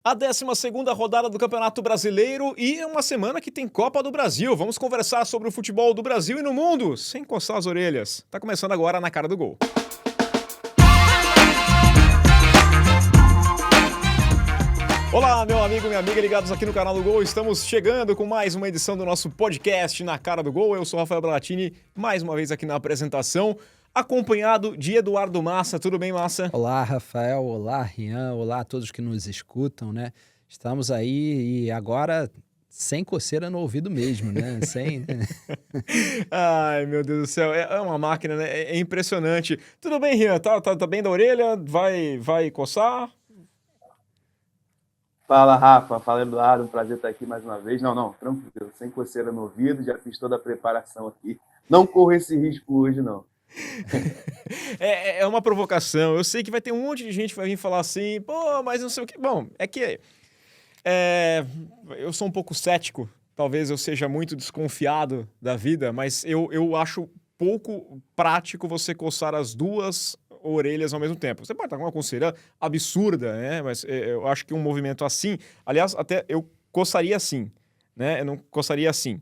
A 12ª rodada do Campeonato Brasileiro e uma semana que tem Copa do Brasil. Vamos conversar sobre o futebol do Brasil e no mundo, sem coçar as orelhas. Tá começando agora na Cara do Gol. Olá, meu amigo, minha amiga, ligados aqui no canal do Gol. Estamos chegando com mais uma edição do nosso podcast na Cara do Gol. Eu sou Rafael Bralatini, mais uma vez aqui na apresentação, acompanhado de Eduardo Massa. Tudo bem, Massa? Olá, Rafael. Olá, Rian. Olá a todos que nos escutam, né? Estamos aí e agora sem coceira no ouvido mesmo, né? Sem... Ai, meu Deus do céu. É uma máquina, né? É impressionante. Tudo bem, Rian? Tá bem da orelha? Vai coçar? Fala, Rafa. Fala, Eduardo. Um prazer estar aqui mais uma vez. Não, tranquilo. Sem coceira no ouvido, já fiz toda a preparação aqui. Não corro esse risco hoje, não. É uma provocação. Eu sei que vai ter um monte de gente que vai vir falar assim, pô, mas não sei o quê. Bom, é que eu sou um pouco cético. Talvez eu seja muito desconfiado da vida, mas eu acho pouco prático você coçar as duas orelhas ao mesmo tempo. Você pode estar com uma coceira absurda, né? Mas eu acho que um movimento assim... Aliás, até eu coçaria assim, né? Eu não coçaria assim.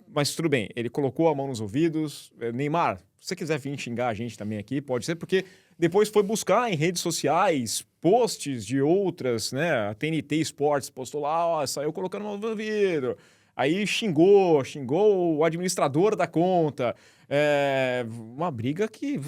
Mas tudo bem, ele colocou a mão nos ouvidos. Neymar, se você quiser vir xingar a gente também aqui, pode ser, porque depois foi buscar em redes sociais posts de outras, né? A TNT Sports postou lá, ó, saiu colocando a mão no ouvido. Aí xingou o administrador da conta. Uma briga que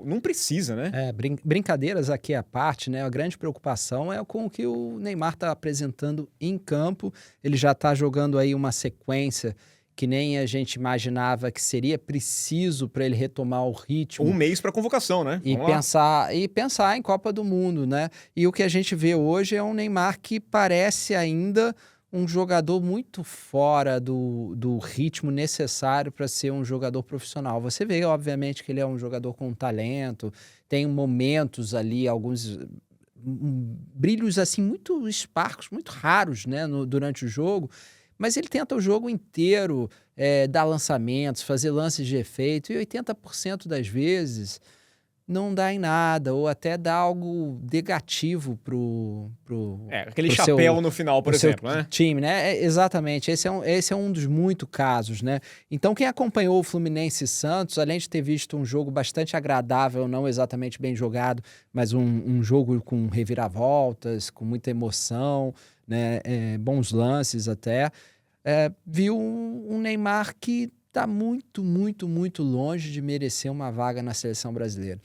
não precisa, né? Brincadeiras aqui à parte, né? A grande preocupação é com o que o Neymar está apresentando em campo. Ele já está jogando aí uma sequência que nem a gente imaginava que seria preciso para ele retomar o ritmo. Um mês para convocação, né? E pensar em Copa do Mundo, né? E o que a gente vê hoje é um Neymar que parece ainda um jogador muito fora do ritmo necessário para ser um jogador profissional. Você vê, obviamente, que ele é um jogador com talento, tem momentos ali, alguns brilhos assim muito esparsos, muito raros, né, durante o jogo, mas ele tenta o jogo inteiro dar lançamentos, fazer lances de efeito, e 80% das vezes não dá em nada, ou até dá algo negativo pro aquele chapéu no final, por exemplo, né? Time, né? Exatamente, esse é um dos muitos casos, né? Então, quem acompanhou o Fluminense e Santos, além de ter visto um jogo bastante agradável, não exatamente bem jogado, mas um jogo com reviravoltas, com muita emoção, né? Bons lances até, viu um Neymar que está muito, muito, muito longe de merecer uma vaga na seleção brasileira.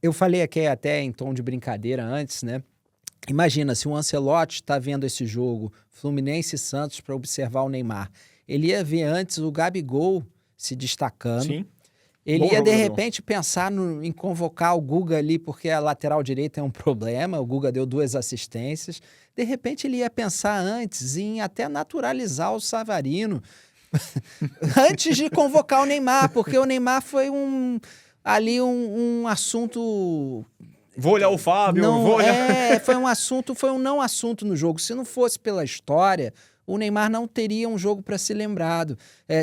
Eu falei aqui até em tom de brincadeira antes, né? Imagina, se o Ancelotti está vendo esse jogo, Fluminense e Santos, para observar o Neymar. Ele ia ver antes o Gabigol se destacando. Sim. Ele Bom ia, de jogador. repente, pensar em convocar o Guga ali, porque a lateral direita é um problema. O Guga deu 2 assistências. De repente, ele ia pensar antes em até naturalizar o Savarino antes de convocar o Neymar, porque o Neymar foi um assunto... Vou olhar o Fábio, foi um não assunto no jogo. Se não fosse pela história, o Neymar não teria um jogo para ser lembrado.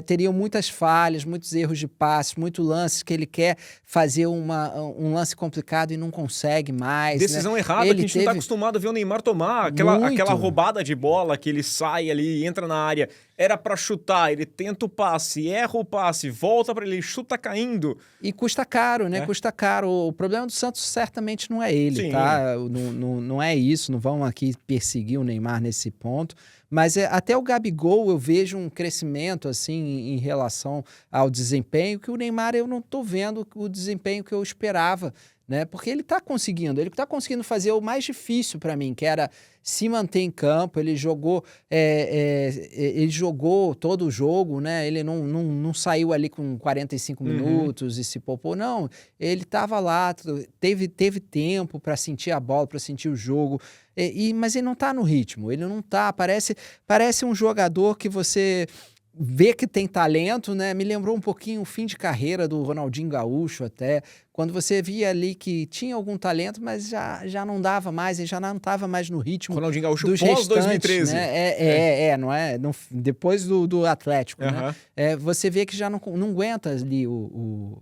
Teriam muitas falhas, muitos erros de passe, muitos lances que ele quer fazer um lance complicado e não consegue mais. Decisão né? errada Ele que a gente não está acostumado a ver o Neymar tomar. Aquela roubada de bola que ele sai ali, entra na área, era para chutar, ele tenta o passe, erra o passe, volta para ele, chuta caindo. E custa caro, né? Custa caro. O problema do Santos certamente não é ele, Sim. tá? Não é isso, não vamos aqui perseguir o Neymar nesse ponto. Mas até o Gabigol eu vejo um crescimento assim em relação ao desempenho, que o Neymar eu não estou vendo o desempenho que eu esperava, né? Porque ele está conseguindo fazer o mais difícil para mim, que era se manter em campo. Ele jogou todo o jogo, né? Ele não saiu ali com 45 minutos e se poupou, não. Ele estava lá, teve tempo para sentir a bola, para sentir o jogo, mas ele não está no ritmo, ele não está, parece um jogador que você vê que tem talento, né? Me lembrou um pouquinho o fim de carreira do Ronaldinho Gaúcho até, quando você via ali que tinha algum talento, mas já não dava mais, ele já não estava mais no ritmo Ronaldinho Gaúcho dos pós restantes, 2013. né? Não é? Depois do Atlético, né? Você vê que já não aguenta ali o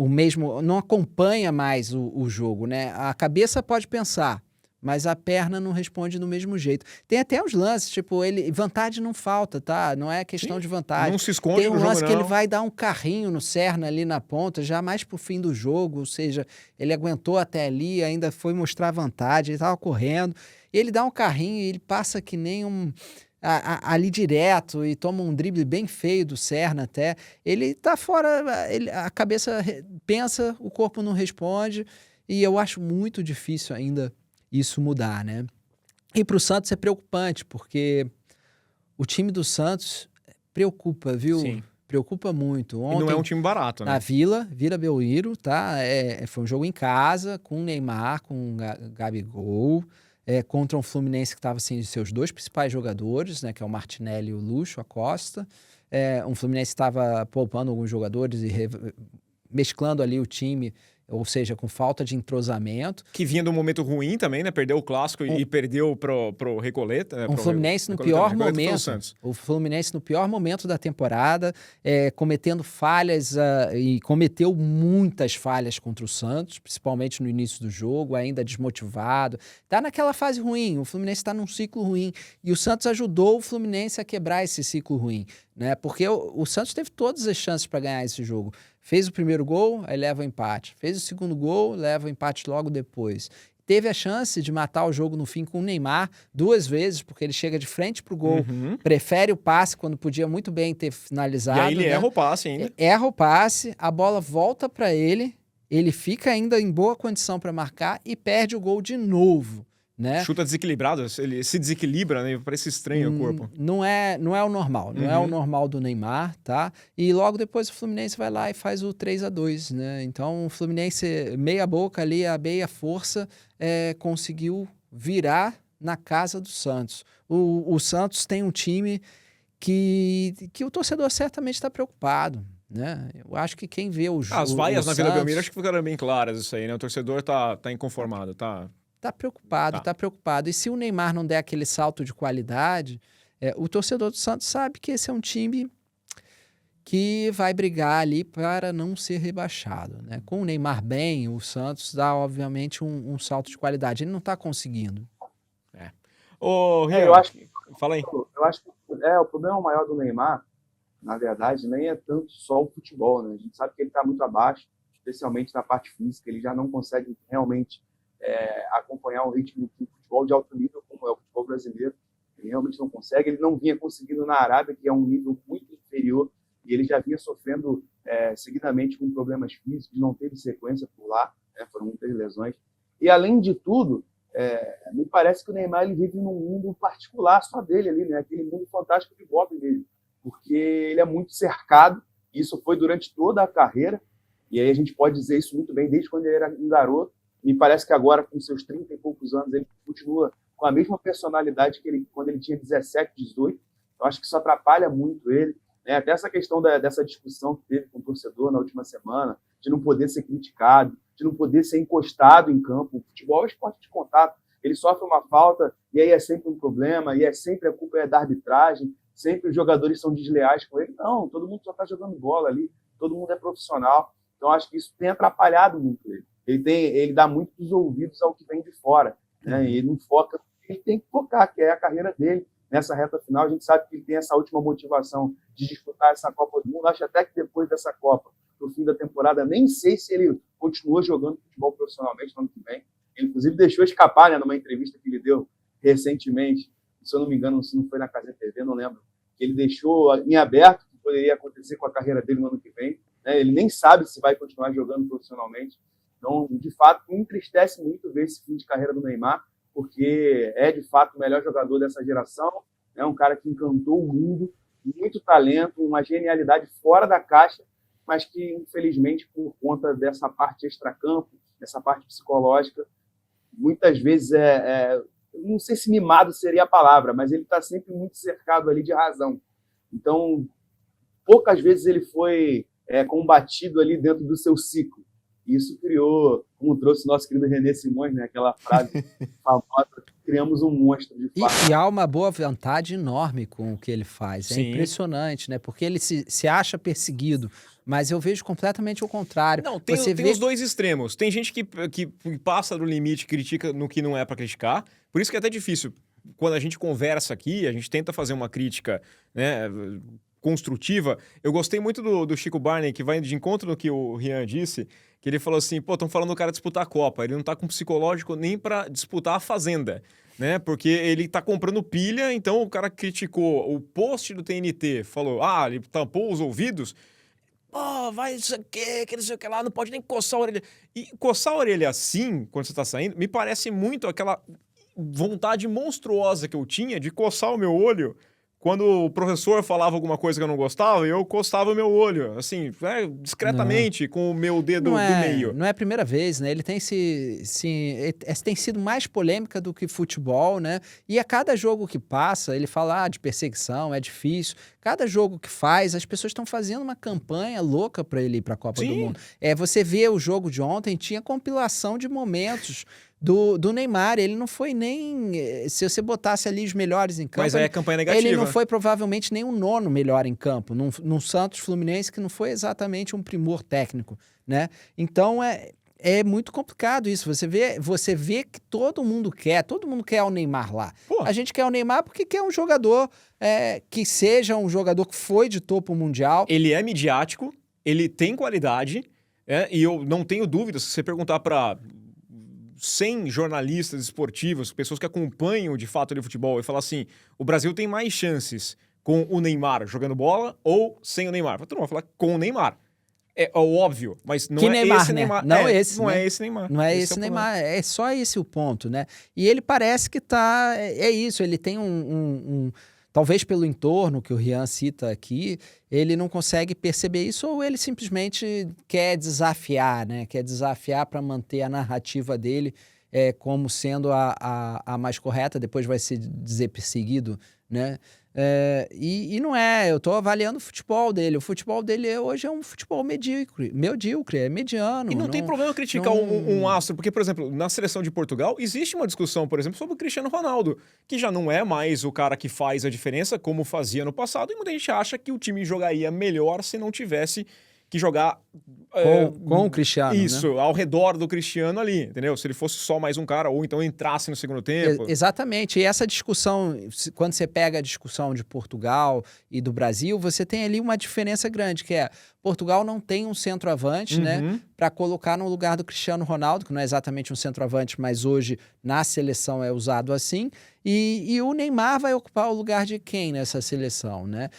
mesmo, não acompanha mais o jogo, né? A cabeça pode pensar, mas a perna não responde do mesmo jeito. Tem até os lances, tipo, vantagem não falta, tá? Não é questão Sim, de vantagem. não se esconde Tem um no jogo, lance que ele não. vai dar um carrinho no Serna ali na ponta, já mais pro fim do jogo, ou seja, ele aguentou até ali, ainda foi mostrar vantagem, ele tava correndo, ele dá um carrinho e ele passa que nem ali direto e toma um drible bem feio do Serna até. Ele tá fora, a cabeça pensa, o corpo não responde, e eu acho muito difícil ainda isso mudar, né? E para o Santos é preocupante, porque o time do Santos preocupa, viu? Sim. Preocupa muito. E não é Ontem, um time barato, na né? Vila Belmiro, tá? Foi um jogo em casa, com o Neymar, com o Gabigol, contra um Fluminense que estava sem seus dois principais jogadores, né? Que é o Martinelli e o Lucho, a Costa. Um Fluminense estava poupando alguns jogadores e mesclando ali o time, ou seja, com falta de entrosamento. Que vinha de um momento ruim também, né? Perdeu o Clássico e perdeu pro Recoleta. Né? O Fluminense no pior momento. O Fluminense no pior momento da temporada, cometendo falhas e cometeu muitas falhas contra o Santos, principalmente no início do jogo, ainda desmotivado. Tá naquela fase ruim, o Fluminense está num ciclo ruim. E o Santos ajudou o Fluminense a quebrar esse ciclo ruim, né? Porque o Santos teve todas as chances para ganhar esse jogo. Fez o primeiro gol, aí leva o empate. Fez o segundo gol, leva o empate logo depois. Teve a chance de matar o jogo no fim com o Neymar 2 vezes, porque ele chega de frente pro gol, prefere o passe quando podia muito bem ter finalizado. E aí ele erra o passe ainda. Erra o passe, a bola volta para ele fica ainda em boa condição para marcar e perde o gol de novo. Né? Chuta desequilibrado, ele se desequilibra, né? Parece estranho o corpo. Não é o normal, não é o normal do Neymar, tá? E logo depois o Fluminense vai lá e faz o 3-2, né? Então o Fluminense, meia boca ali, a meia força, conseguiu virar na casa do Santos. O Santos tem um time que o torcedor certamente está preocupado, né? Eu acho que quem vê o jogo... As vaias na Vila Belmiro acho que ficaram bem claras isso aí, né? O torcedor tá inconformado, tá... Tá preocupado. E se o Neymar não der aquele salto de qualidade, o torcedor do Santos sabe que esse é um time que vai brigar ali para não ser rebaixado, né? Com o Neymar bem, o Santos dá, obviamente, um salto de qualidade. Ele não está conseguindo. Ô, Rian, fala aí. Eu acho que o problema maior do Neymar, na verdade, nem é tanto só o futebol, né? A gente sabe que ele está muito abaixo, especialmente na parte física. Ele já não consegue realmente acompanhar o ritmo do futebol de alto nível, como é o futebol brasileiro. Ele realmente não consegue. Ele não vinha conseguindo na Arábia, que é um nível muito inferior, e ele já vinha sofrendo seguidamente com problemas físicos, não teve sequência por lá, né? Foram muitas lesões. E, além de tudo, me parece que o Neymar ele vive num mundo particular só dele ali, né? Aquele mundo fantástico de Bob dele, porque ele é muito cercado, e isso foi durante toda a carreira, e aí a gente pode dizer isso muito bem desde quando ele era um garoto. Me parece que agora, com seus 30 e poucos anos, ele continua com a mesma personalidade que ele quando ele tinha 17, 18. Eu acho que isso atrapalha muito ele, né? Até essa questão dessa discussão que teve com o torcedor na última semana, de não poder ser criticado, de não poder ser encostado em campo. O futebol é esporte de contato. Ele sofre uma falta e aí é sempre um problema, e sempre a culpa é da arbitragem, sempre os jogadores são desleais com ele. Não, todo mundo só está jogando bola ali, todo mundo é profissional. Então, acho que isso tem atrapalhado muito ele. Ele dá muitos ouvidos ao que vem de fora, né? E ele não foca, ele tem que focar, que é a carreira dele. Nessa reta final, a gente sabe que ele tem essa última motivação de disputar essa Copa do Mundo. Acho até que depois dessa Copa, no fim da temporada, nem sei se ele continua jogando futebol profissionalmente no ano que vem. Ele, inclusive, deixou escapar, né, numa entrevista que ele deu recentemente, se eu não me engano, se não foi na Casa TV, não lembro, que ele deixou em aberto o que poderia acontecer com a carreira dele no ano que vem, né? Ele nem sabe se vai continuar jogando profissionalmente. Então, de fato, me entristece muito ver esse fim de carreira do Neymar, porque é, de fato, o melhor jogador dessa geração, é um cara que encantou o mundo, muito talento, uma genialidade fora da caixa, mas que, infelizmente, por conta dessa parte extracampo, dessa parte psicológica, muitas vezes não sei se mimado seria a palavra, mas ele está sempre muito cercado ali de razão. Então, poucas vezes ele foi combatido ali dentro do seu ciclo. Isso criou, como trouxe o nosso querido René Simões, né, aquela frase famosa, criamos um monstro de fato. E há uma boa vontade enorme com o que ele faz. É Sim. impressionante, né? Porque ele se acha perseguido, mas eu vejo completamente o contrário. Não, tem Você vê os dois extremos. Tem gente que passa do limite, critica no que não é pra criticar. Por isso que é até difícil. Quando a gente conversa aqui, a gente tenta fazer uma crítica, né, construtiva. Eu gostei muito do Chico Barney, que vai de encontro no que o Rian disse, que ele falou assim, pô, estão falando do cara disputar a Copa. Ele não tá com psicológico nem pra disputar a Fazenda, né? Porque ele tá comprando pilha, então o cara criticou o post do TNT, falou, ele tampou os ouvidos. Pô, vai isso aqui, que não sei o que lá, não pode nem coçar a orelha. E coçar a orelha assim, quando você tá saindo, me parece muito aquela vontade monstruosa que eu tinha de coçar o meu olho quando o professor falava alguma coisa que eu não gostava, eu coçava o meu olho, assim, discretamente, com o meu dedo do meio. Não é a primeira vez, né? Ele tem tem sido mais polêmica do que futebol, né? E a cada jogo que passa, ele fala de perseguição, é difícil. Cada jogo que faz, as pessoas estão fazendo uma campanha louca para ele ir para a Copa do Mundo. Você vê o jogo de ontem, tinha compilação de momentos do Neymar, ele não foi nem... Se você botasse ali os melhores em campo... Mas aí é campanha negativa. Ele não foi provavelmente nem o 9º melhor em campo, num Santos Fluminense que não foi exatamente um primor técnico, né? Então é muito complicado isso. Você vê que todo mundo quer o Neymar lá. Pô. A gente quer o Neymar porque quer um jogador que seja um jogador que foi de topo mundial. Ele é midiático, ele tem qualidade, e eu não tenho dúvida, se você perguntar para 100 jornalistas esportivos, pessoas que acompanham de fato o futebol, e falar assim, o Brasil tem mais chances com o Neymar jogando bola ou sem o Neymar? Todo mundo vai falar com o Neymar. É óbvio, mas não é Neymar, esse né? Neymar. Não é esse, não né? é esse Neymar. Não é esse Neymar, é só esse o ponto, né? E ele parece que tá... É isso, ele tem talvez pelo entorno que o Rian cita aqui, ele não consegue perceber isso ou ele simplesmente quer desafiar, né? Quer desafiar para manter a narrativa dele como sendo a mais correta, depois vai se dizer perseguido, né? E não é, eu estou avaliando o futebol dele. O futebol dele hoje é um futebol medíocre, é mediano. E não tem problema criticar um astro, porque, por exemplo, na seleção de Portugal, existe uma discussão, por exemplo, sobre o Cristiano Ronaldo, que já não é mais o cara que faz a diferença, como fazia no passado, e muita gente acha que o time jogaria melhor se não tivesse que jogar com o Cristiano, isso, né? Ao redor do Cristiano ali, entendeu? Se ele fosse só mais um cara, ou então entrasse no segundo tempo. Exatamente, e essa discussão, quando você pega a discussão de Portugal e do Brasil, você tem ali uma diferença grande, que é Portugal não tem um centroavante, né, para colocar no lugar do Cristiano Ronaldo, que não é exatamente um centroavante, mas hoje na seleção é usado assim, e o Neymar vai ocupar o lugar de quem nessa seleção, né?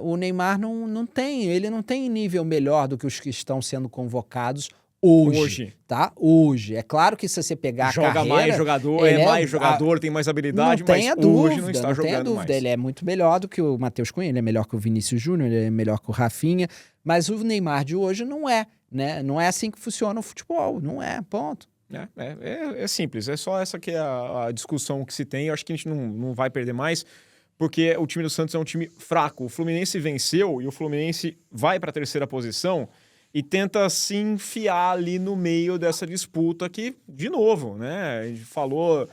O Neymar não tem nível melhor do que os que estão sendo convocados hoje, tá? Hoje. É claro que se você pegar a carreira... mais jogador, mais jogador, tem mais habilidade, mas hoje não está jogando mais. Ele é muito melhor do que o Matheus Cunha, ele é melhor que o Vinícius Júnior, ele é melhor que o Rafinha, mas o Neymar de hoje não é, né? Não é assim que funciona o futebol, não é, ponto. É simples, é só essa que é a discussão que se tem, eu acho que a gente não vai perder mais, porque o time do Santos é um time fraco. O Fluminense venceu e o Fluminense vai para a 3ª posição e tenta se enfiar ali no meio dessa disputa que, de novo, né? A gente falou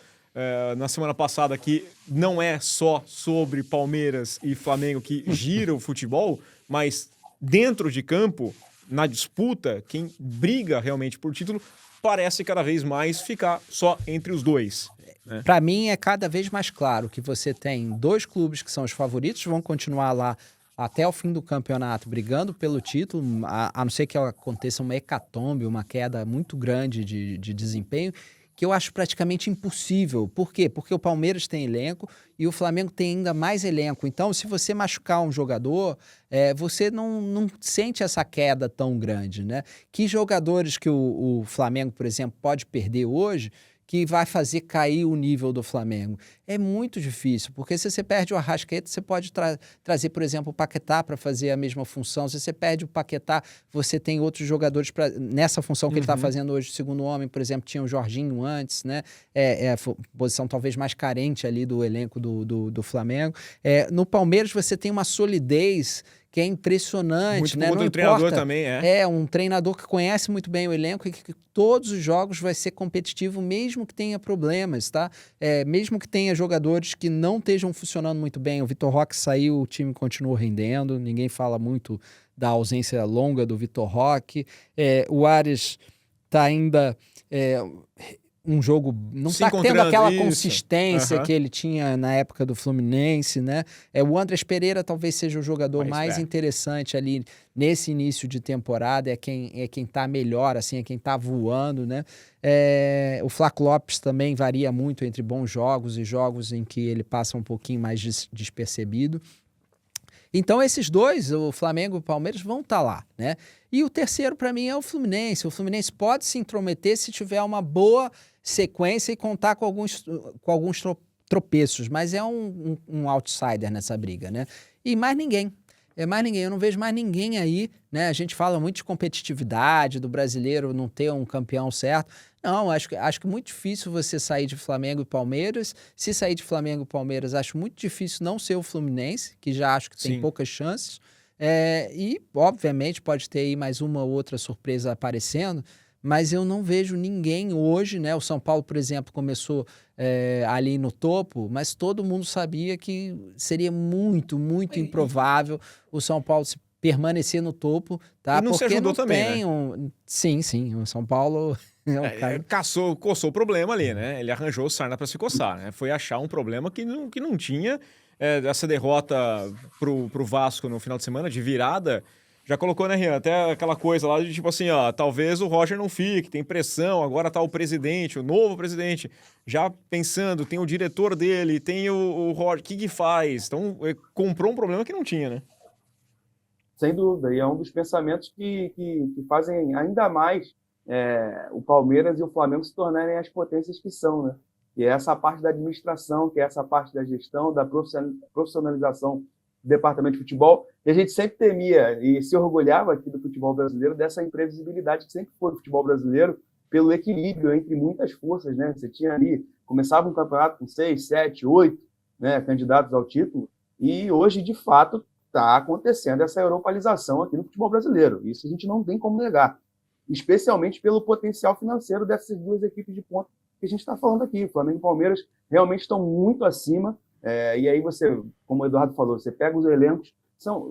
na semana passada que não é só sobre Palmeiras e Flamengo que gira o futebol, mas dentro de campo, na disputa, quem briga realmente por título parece cada vez mais ficar só entre os dois. Né? Para mim é cada vez mais claro que você tem 2 clubes que são os favoritos, vão continuar lá até o fim do campeonato brigando pelo título, a não ser que aconteça uma hecatombe, uma queda muito grande de desempenho, que eu acho praticamente impossível. Por quê? Porque o Palmeiras tem elenco e o Flamengo tem ainda mais elenco. Então, se você machucar um jogador, você não sente essa queda tão grande, né? Que jogadores que o Flamengo, por exemplo, pode perder hoje, que vai fazer cair o nível do Flamengo? É muito difícil, porque se você perde o Arrascaeta, você pode trazer, por exemplo, o Paquetá para fazer a mesma função. Se você perde o Paquetá, você tem outros jogadores nessa função que ele está fazendo hoje. O segundo homem, por exemplo, tinha o Jorginho antes, né? A posição talvez mais carente ali do elenco do Flamengo. No Palmeiras, você tem uma solidez que é impressionante, Muito né? por conta Não do treinador importa. também, é. É um treinador que conhece muito bem o elenco e que todos os jogos vai ser competitivo, mesmo que tenha problemas, tá? Mesmo que tenha jogadores que não estejam funcionando muito bem. O Vitor Roque saiu, o time continuou rendendo, ninguém fala muito da ausência longa do Vitor Roque. O Ares tá ainda... um jogo não Se está tendo encontrando, aquela isso. consistência Aham. que ele tinha na época do Fluminense, né? O Andrés Pereira talvez seja o jogador mais interessante ali nesse início de temporada, é quem tá melhor, assim, é quem tá voando, né? O Flaco Lopes também varia muito entre bons jogos e jogos em que ele passa um pouquinho mais despercebido. Então esses dois, o Flamengo e o Palmeiras, vão estar lá, né? E o terceiro para mim é o Fluminense. O Fluminense pode se intrometer se tiver uma boa sequência e contar com alguns tropeços, mas é um outsider nessa briga, né? E mais ninguém. Eu não vejo mais ninguém aí, né? A gente fala muito de competitividade, do brasileiro não ter um campeão certo. Não, acho que muito difícil você sair de Flamengo e Palmeiras. Se sair de Flamengo e Palmeiras, acho muito difícil não ser o Fluminense, que já acho que tem poucas chances. E, obviamente, pode ter aí mais uma ou outra surpresa aparecendo, mas eu não vejo ninguém hoje, né? O São Paulo, por exemplo, começou ali no topo, mas todo mundo sabia que seria muito, muito improvável o São Paulo permanecer no topo, tá? E não se porque ajudou não também, tem né? Sim, o São Paulo Coçou o problema ali, né? Ele arranjou sarna para se coçar, né? Foi achar um problema que não tinha. Essa derrota pro Vasco no final de semana, de virada, já colocou, né, Rian? Até aquela coisa lá de tipo assim, ó, talvez o Roger não fique, tem pressão, agora tá o presidente, o novo presidente, já pensando, tem o diretor dele, tem o Roger, o que faz? Então, comprou um problema que não tinha, né? Sem dúvida, e é um dos pensamentos que fazem ainda mais o Palmeiras e o Flamengo se tornarem as potências que são, né? E é essa parte da administração, que é essa parte da gestão, da profissionalização do departamento de futebol, e a gente sempre temia e se orgulhava aqui do futebol brasileiro dessa imprevisibilidade que sempre foi do futebol brasileiro, pelo equilíbrio entre muitas forças, né? Você tinha ali, começava um campeonato com 6, 7, 8, né, candidatos ao título, e hoje, de fato, está acontecendo essa europalização aqui no futebol brasileiro. Isso a gente não tem como negar, especialmente pelo potencial financeiro dessas duas equipes de ponta que a gente está falando aqui. O Flamengo e o Palmeiras realmente estão muito acima, e aí você, como o Eduardo falou, você pega os elencos,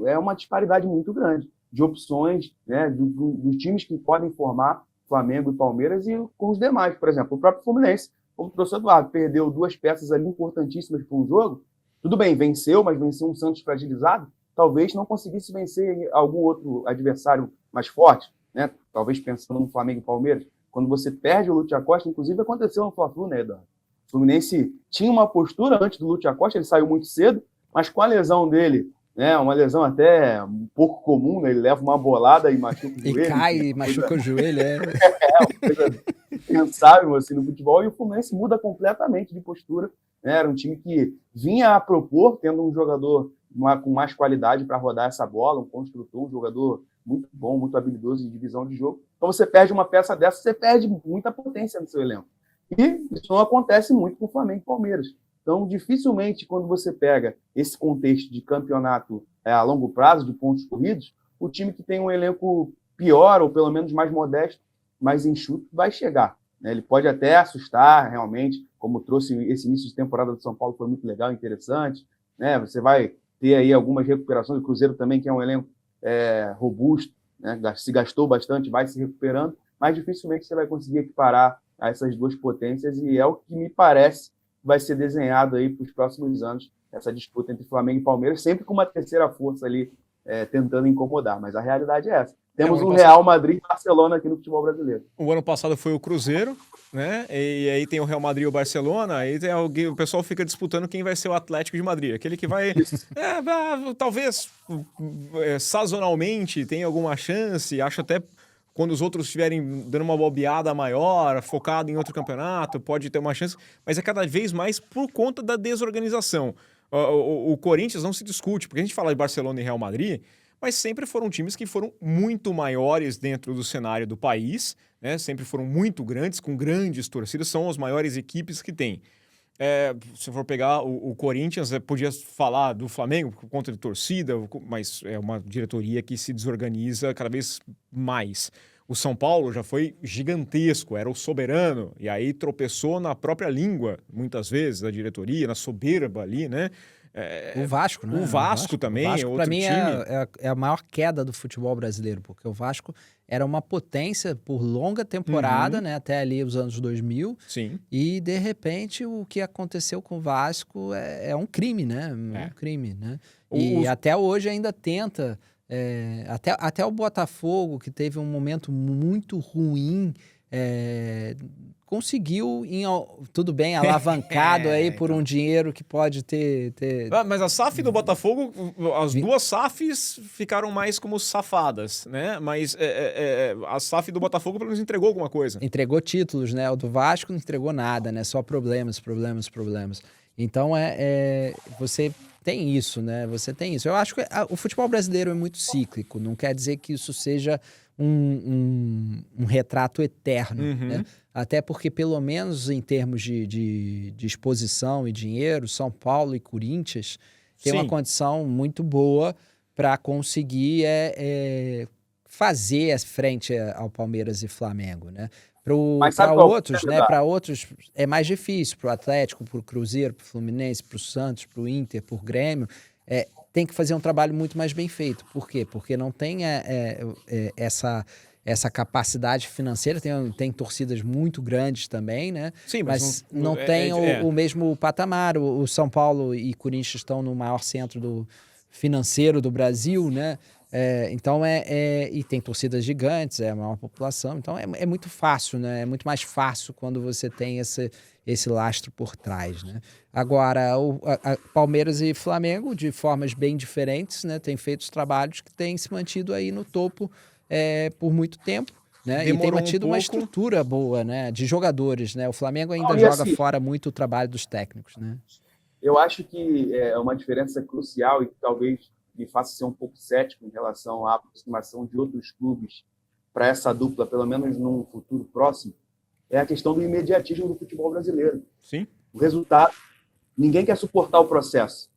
é uma disparidade muito grande de opções, né, dos times que podem formar Flamengo e Palmeiras e com os demais. Por exemplo, o próprio Fluminense, como trouxe o Eduardo, perdeu duas peças ali importantíssimas para um jogo. Tudo bem, venceu, mas venceu um Santos fragilizado. Talvez não conseguisse vencer algum outro adversário mais forte, né? Talvez pensando no Flamengo e Palmeiras. Quando você perde o Lúcio Acosta, inclusive aconteceu no Fla-Flu, né, Eduardo? O Fluminense tinha uma postura antes do Lúcio Acosta, ele saiu muito cedo, mas com a lesão dele, né, uma lesão até um pouco comum, né, ele leva uma bolada e machuca o joelho. E cai e machuca o joelho, uma coisa pensável assim, no futebol, e o Fluminense muda completamente de postura, né? Era um time que vinha a propor, tendo um jogador com mais qualidade para rodar essa bola, um construtor, um jogador muito bom, muito habilidoso em divisão de jogo. Então você perde uma peça dessa, você perde muita potência no seu elenco. E isso não acontece muito com o Flamengo e Palmeiras. Então, dificilmente, quando você pega esse contexto de campeonato a longo prazo, de pontos corridos, o time que tem um elenco pior, ou pelo menos mais modesto, mais enxuto, vai chegar. Ele pode até assustar, realmente, como trouxe esse início de temporada do São Paulo, foi muito legal, interessante. Né? Você vai ter aí algumas recuperações, o Cruzeiro também, que é um elenco robusto, né? Se gastou bastante, vai se recuperando, mas dificilmente você vai conseguir equiparar a essas duas potências, e é o que me parece vai ser desenhado aí para os próximos anos, essa disputa entre Flamengo e Palmeiras, sempre com uma terceira força ali tentando incomodar, mas a realidade é essa. Temos um Real Madrid e Barcelona aqui no futebol brasileiro. O ano passado foi o Cruzeiro, né? E aí tem o Real Madrid e o Barcelona, aí tem o pessoal fica disputando quem vai ser o Atlético de Madrid. Aquele que vai, talvez, sazonalmente tenha alguma chance, acho até quando os outros estiverem dando uma bobeada maior, focado em outro campeonato, pode ter uma chance, mas é cada vez mais por conta da desorganização. O Corinthians não se discute, porque a gente fala de Barcelona e Real Madrid, mas sempre foram times que foram muito maiores dentro do cenário do país, né? Sempre foram muito grandes, com grandes torcidas, são as maiores equipes que tem. se for pegar o Corinthians, podia falar do Flamengo por conta de torcida, mas é uma diretoria que se desorganiza cada vez mais. O São Paulo já foi gigantesco, era o soberano, e aí tropeçou na própria língua, muitas vezes, da diretoria, na soberba ali, né? O Vasco, né? O Vasco também, o Vasco, outro pra mim, time. é a maior queda do futebol brasileiro, porque o Vasco era uma potência por longa temporada, né? Até ali os anos 2000. Sim. E, de repente, o que aconteceu com o Vasco é um crime, né? Um crime, né? E até hoje ainda tenta... até o Botafogo, que teve um momento muito ruim, conseguiu, tudo bem, alavancado aí por um dinheiro que pode ter... Mas a SAF do Botafogo, as duas SAFs ficaram mais como safadas, né? Mas a SAF do Botafogo pelo menos entregou alguma coisa. Entregou títulos, né? O do Vasco não entregou nada, né? Só problemas. Então, você tem isso, né? Você tem isso. Eu acho que o futebol brasileiro é muito cíclico. Não quer dizer que isso seja um retrato eterno, né? Até porque, pelo menos em termos de exposição e dinheiro, São Paulo e Corinthians têm uma condição muito boa para conseguir fazer frente ao Palmeiras e Flamengo, né? Para outros é mais difícil, para o Atlético, para o Cruzeiro, para o Fluminense, para o Santos, para o Inter, para o Grêmio, tem que fazer um trabalho muito mais bem feito. Por quê? Porque não tem essa capacidade financeira, tem torcidas muito grandes também, né? Sim, mas não tem o mesmo patamar. O São Paulo e Corinthians estão no maior centro financeiro do Brasil, né? Então e tem torcidas gigantes, é a maior população, então é muito fácil, né? É muito mais fácil quando você tem esse lastro por trás, né? Agora, Palmeiras e Flamengo, de formas bem diferentes, né? Têm feito os trabalhos que têm se mantido aí no topo por muito tempo, né? E tem mantido uma estrutura boa, né? De jogadores, né? O Flamengo ainda joga fora muito o trabalho dos técnicos, né? Eu acho que é uma diferença crucial e que talvez me faça ser um pouco cético em relação à aproximação de outros clubes para essa dupla, pelo menos num futuro próximo, é a questão do imediatismo do futebol brasileiro. Sim. O resultado, ninguém quer suportar o processo.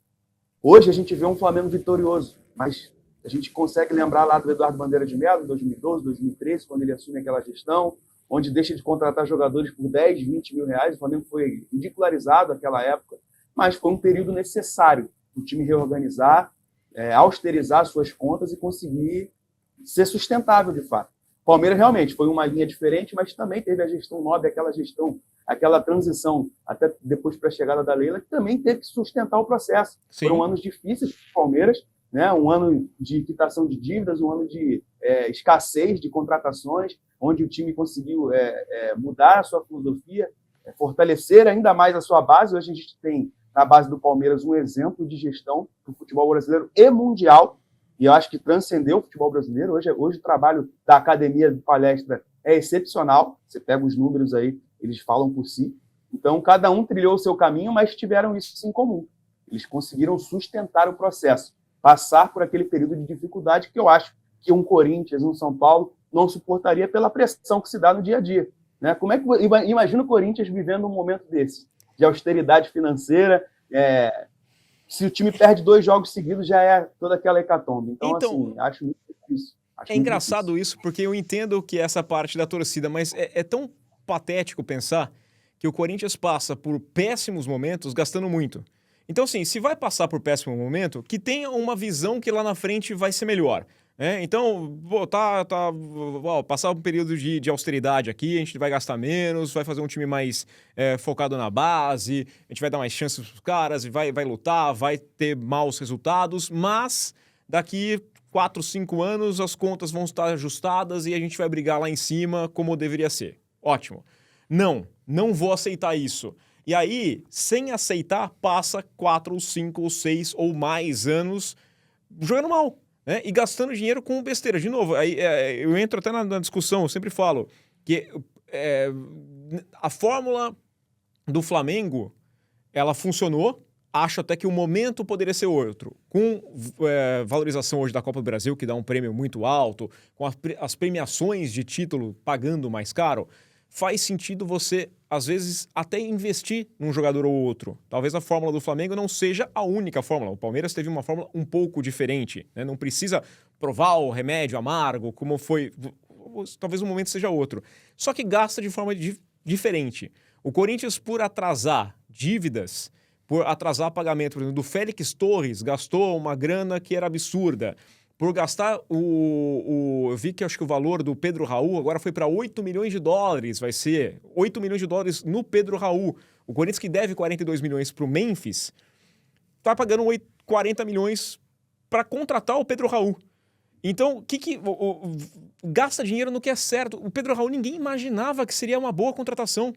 Hoje a gente vê um Flamengo vitorioso, mas a gente consegue lembrar lá do Eduardo Bandeira de Mello, 2012, 2013, quando ele assume aquela gestão, onde deixa de contratar jogadores por 10, 20 mil reais. O Flamengo foi ridicularizado naquela época, mas foi um período necessário para o time reorganizar, austerizar suas contas e conseguir ser sustentável de fato. O Palmeiras realmente foi uma linha diferente, mas também teve a gestão Nobre, aquela transição até depois para a chegada da Leila, que também teve que sustentar o processo. Sim. Foram anos difíceis para o Palmeiras, né? Um ano de quitação de dívidas, um ano de escassez de contratações, onde o time conseguiu mudar a sua filosofia, fortalecer ainda mais a sua base. Hoje a gente tem na base do Palmeiras um exemplo de gestão do futebol brasileiro e mundial, e eu acho que transcendeu o futebol brasileiro. Hoje o trabalho da Academia de Palestra é excepcional, você pega os números aí, eles falam por si. Então, cada um trilhou o seu caminho, mas tiveram isso em comum. Eles conseguiram sustentar o processo, passar por aquele período de dificuldade que eu acho que um Corinthians, um São Paulo, não suportaria pela pressão que se dá no dia a dia. Né? Como é que imagina o Corinthians vivendo um momento desse? De austeridade financeira, se o time perde 2 jogos seguidos, já é toda aquela hecatombe. Então assim, acho muito difícil. Engraçado isso, porque eu entendo que essa parte da torcida, mas é tão patético pensar que o Corinthians passa por péssimos momentos gastando muito. Então, assim, se vai passar por péssimo momento, que tenha uma visão que lá na frente vai ser melhor. Então, passar um período de austeridade aqui, a gente vai gastar menos, vai fazer um time mais focado na base, a gente vai dar mais chances para os caras, vai lutar, vai ter maus resultados, mas daqui 4, 5 anos as contas vão estar ajustadas e a gente vai brigar lá em cima como deveria ser. Ótimo. Não vou aceitar isso. E aí, sem aceitar, passa 4 ou 5 ou 6 ou mais anos jogando mal. E gastando dinheiro com besteira. De novo, aí, eu entro até na discussão, eu sempre falo que a fórmula do Flamengo, ela funcionou, acho até que o momento poderia ser outro. Com valorização hoje da Copa do Brasil, que dá um prêmio muito alto, com as premiações de título pagando mais caro, faz sentido você às vezes, até investir num jogador ou outro. Talvez a fórmula do Flamengo não seja a única fórmula. O Palmeiras teve uma fórmula um pouco diferente, né? Não precisa provar o remédio amargo, como foi... Talvez o momento seja outro. Só que gasta de forma diferente. O Corinthians, por atrasar dívidas, por atrasar pagamento, por exemplo, do Félix Torres, gastou uma grana que era absurda. Por gastar eu vi que acho que o valor do Pedro Raul agora foi para 8 milhões de dólares, vai ser 8 milhões de dólares no Pedro Raul. O Corinthians, que deve 42 milhões para o Memphis, está pagando 40 milhões para contratar o Pedro Raul. Então, gasta dinheiro no que é certo. O Pedro Raul, ninguém imaginava que seria uma boa contratação,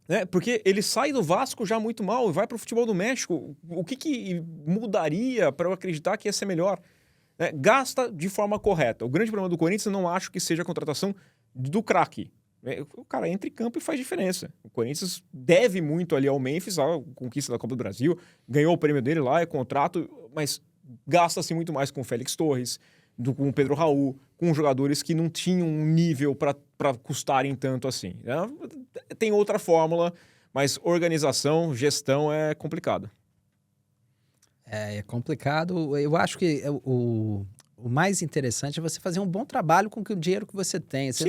né? Porque ele sai do Vasco já muito mal e vai para o futebol do México. O que mudaria para eu acreditar que ia ser melhor? Gasta de forma correta. O grande problema do Corinthians eu não acho que seja a contratação do craque. O cara entra em campo e faz diferença. O Corinthians deve muito ali ao Memphis, a conquista da Copa do Brasil, ganhou o prêmio dele lá, é contrato, mas gasta-se muito mais com o Félix Torres, com o Pedro Raul, com jogadores que não tinham um nível para custarem tanto assim. Tem outra fórmula, mas organização, gestão é complicado. É complicado. Eu acho que o mais interessante é você fazer um bom trabalho com o dinheiro que você tem. Você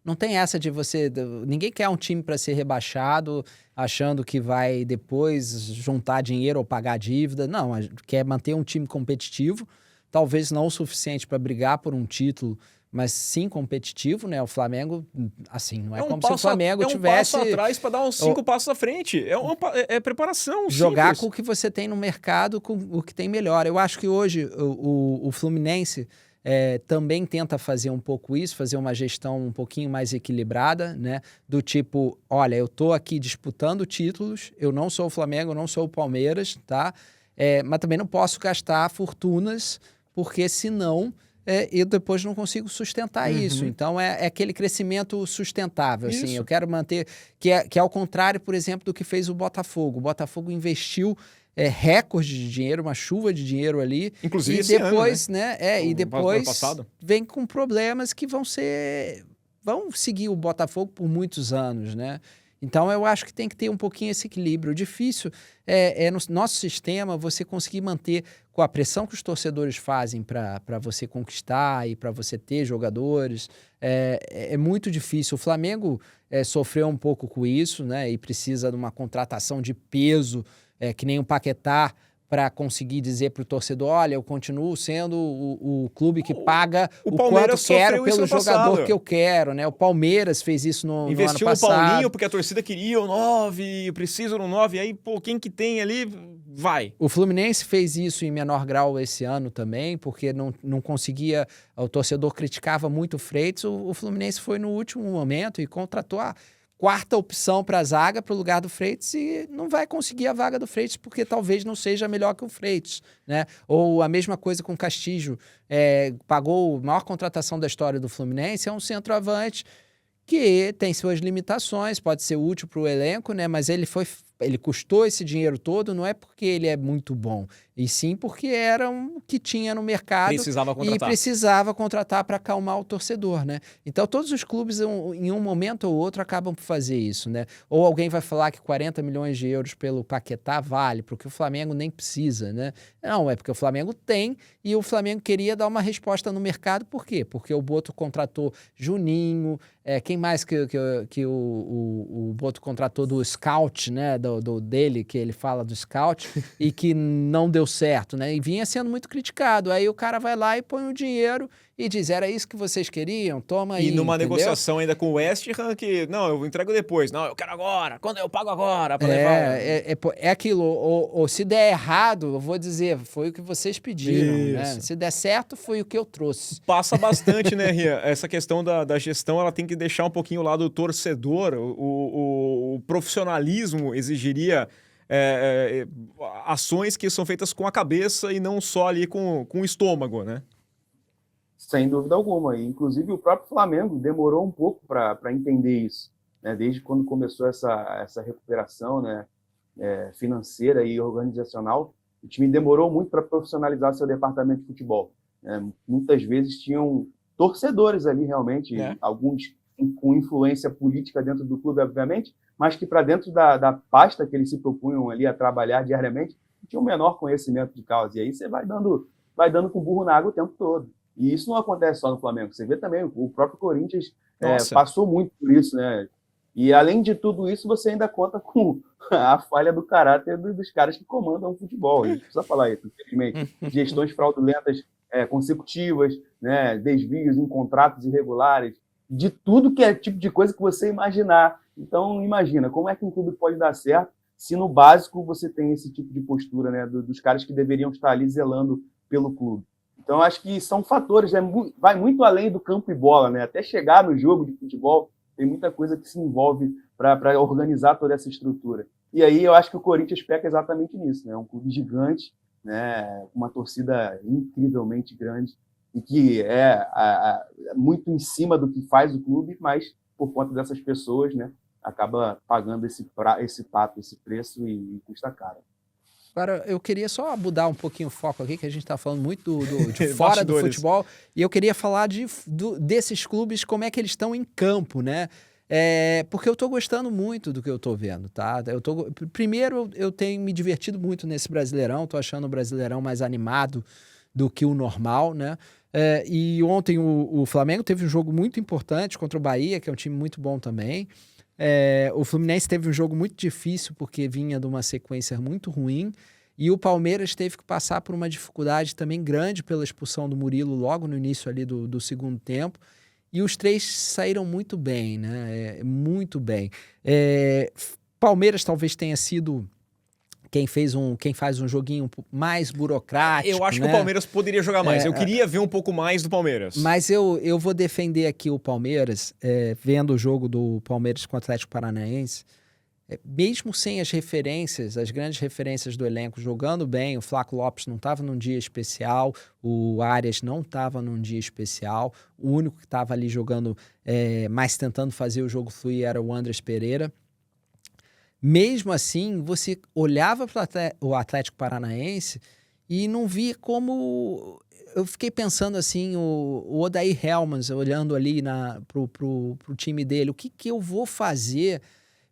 não tem essa de você... Ninguém quer um time para ser rebaixado, achando que vai depois juntar dinheiro ou pagar dívida. Não, quer manter um time competitivo, talvez não o suficiente para brigar por um título, mas sim competitivo, né? O Flamengo, assim, não é como se o Flamengo tivesse... É um passo atrás para dar uns 5 passos à frente. É preparação jogar simples. Com o que você tem no mercado, com o que tem melhor. Eu acho que hoje o Fluminense também tenta fazer um pouco isso, fazer uma gestão um pouquinho mais equilibrada, né? Do tipo, olha, eu tô aqui disputando títulos, eu não sou o Flamengo, eu não sou o Palmeiras, tá? Mas também não posso gastar fortunas, porque senão... eu depois não consigo sustentar isso. Então, é aquele crescimento sustentável. Assim, eu quero manter... Que é ao contrário, por exemplo, do que fez o Botafogo. O Botafogo investiu recorde de dinheiro, uma chuva de dinheiro ali. Inclusive e esse depois, ano, né? E depois vem com problemas que vão seguir o Botafogo por muitos anos, né? Então, eu acho que tem que ter um pouquinho esse equilíbrio. O difícil no nosso sistema você conseguir manter, com a pressão que os torcedores fazem para você conquistar e para você ter jogadores, é muito difícil. O Flamengo sofreu um pouco com isso, né? E precisa de uma contratação de peso, que nem o Paquetá, para conseguir dizer para o torcedor, olha, eu continuo sendo o clube que paga o quanto quero pelo jogador que eu quero, né? O Palmeiras fez isso no ano passado. Investiu no Paulinho porque a torcida queria o 9, preciso no 9, aí, pô, quem que tem ali, vai. O Fluminense fez isso em menor grau esse ano também, porque não conseguia, o torcedor criticava muito o Freitas, o Fluminense foi no último momento e contratou a quarta opção para a zaga, para o lugar do Freitas, e não vai conseguir a vaga do Freitas, porque talvez não seja melhor que o Freitas, né? Ou a mesma coisa com o Castilho, pagou a maior contratação da história do Fluminense, é um centroavante que tem suas limitações, pode ser útil para o elenco, né? Mas ele custou esse dinheiro todo, não é porque ele é muito bom, e sim porque era um que tinha no mercado e precisava contratar para acalmar o torcedor, né? Então todos os clubes em um momento ou outro acabam por fazer isso, né? Ou alguém vai falar que 40 milhões de euros pelo Paquetá vale, porque o Flamengo nem precisa, né? Não, é porque o Flamengo tem e o Flamengo queria dar uma resposta no mercado, por quê? Porque o Boto contratou Juninho, quem mais que o Boto contratou do Scout, né? Dele, que ele fala do Scout, e que não deu certo, né? E vinha sendo muito criticado. Aí o cara vai lá e põe o dinheiro e diz, era isso que vocês queriam? Toma aí, e numa entendeu? negociação ainda com o West Ham, que, não, eu entrego depois. Não, eu quero agora. Quando eu pago agora para levar... É aquilo. Ou se der errado, eu vou dizer, foi o que vocês pediram, né? Se der certo, foi o que eu trouxe. Passa bastante, né, Ria? Essa questão da gestão, ela tem que deixar um pouquinho o lado torcedor. O profissionalismo exigiria ações que são feitas com a cabeça e não só ali com o estômago, né? Sem dúvida alguma. E, inclusive, o próprio Flamengo demorou um pouco para entender isso, né? Desde quando começou essa recuperação, né, financeira e organizacional, o time demorou muito para profissionalizar seu departamento de futebol, né? Muitas vezes tinham torcedores ali, realmente, alguns com influência política dentro do clube, obviamente, mas que para dentro da pasta que eles se propunham ali a trabalhar diariamente, tinha um menor conhecimento de causa. E aí você vai dando com burro na água o tempo todo. E isso não acontece só no Flamengo. Você vê também, o próprio Corinthians passou muito por isso, né? E, além de tudo isso, você ainda conta com a falha do caráter dos caras que comandam o futebol. A gente precisa falar isso, infelizmente. Gestões fraudulentas consecutivas, né? Desvios em contratos irregulares, de tudo que é tipo de coisa que você imaginar. Então, imagina, como é que um clube pode dar certo se no básico você tem esse tipo de postura, né? Dos caras que deveriam estar ali zelando pelo clube. Então, acho que são fatores, né? Vai muito além do campo e bola, né? Até chegar no jogo de futebol, tem muita coisa que se envolve para organizar toda essa estrutura. E aí eu acho que o Corinthians peca exatamente nisso, né? É um clube gigante, né? Uma torcida incrivelmente grande e que muito em cima do que faz o clube, mas por conta dessas pessoas, né? Acaba pagando esse preço e custa caro. Agora, eu queria só mudar um pouquinho o foco aqui, que a gente está falando muito de fora do futebol, e eu queria falar desses clubes, como é que eles estão em campo, né? Porque eu estou gostando muito do que eu estou vendo, tá? Primeiro, eu tenho me divertido muito nesse Brasileirão, estou achando o Brasileirão mais animado do que o normal, né? E ontem o Flamengo teve um jogo muito importante contra o Bahia, que é um time muito bom também. O Fluminense teve um jogo muito difícil porque vinha de uma sequência muito ruim, e o Palmeiras teve que passar por uma dificuldade também grande pela expulsão do Murilo logo no início ali do segundo tempo, e os três saíram muito bem, né? Muito bem. Palmeiras talvez tenha sido quem faz um joguinho mais burocrático. Eu acho né? que o Palmeiras poderia jogar mais. Eu queria ver um pouco mais do Palmeiras. Mas eu vou defender aqui o Palmeiras, vendo o jogo do Palmeiras com o Atlético Paranaense, mesmo sem as grandes referências do elenco, jogando bem. O Flaco Lopes não estava num dia especial, o Arias não estava num dia especial, o único que estava ali jogando, mais tentando fazer o jogo fluir, era o Andrés Pereira. Mesmo assim, você olhava para o Atlético Paranaense e não via como... Eu fiquei pensando assim, o Odair Hellmans, olhando ali pro time dele, o que eu vou fazer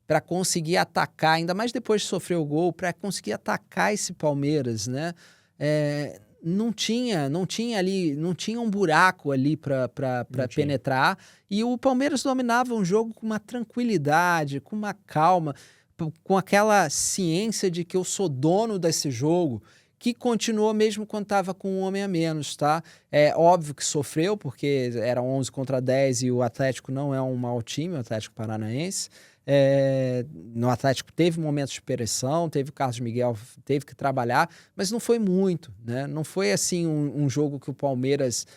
para conseguir atacar, ainda mais depois de sofrer o gol, para conseguir atacar esse Palmeiras, né? Não tinha um buraco ali para penetrar, e o Palmeiras dominava um jogo com uma tranquilidade, com uma calma, com aquela ciência de que eu sou dono desse jogo, que continuou mesmo quando estava com um homem a menos, tá? É óbvio que sofreu, porque era 11 contra 10 e o Atlético não é um mau time, o Atlético Paranaense. No Atlético teve momentos de pressão, teve o Carlos Miguel, teve que trabalhar, mas não foi muito, né? Não foi assim um jogo que o Palmeiras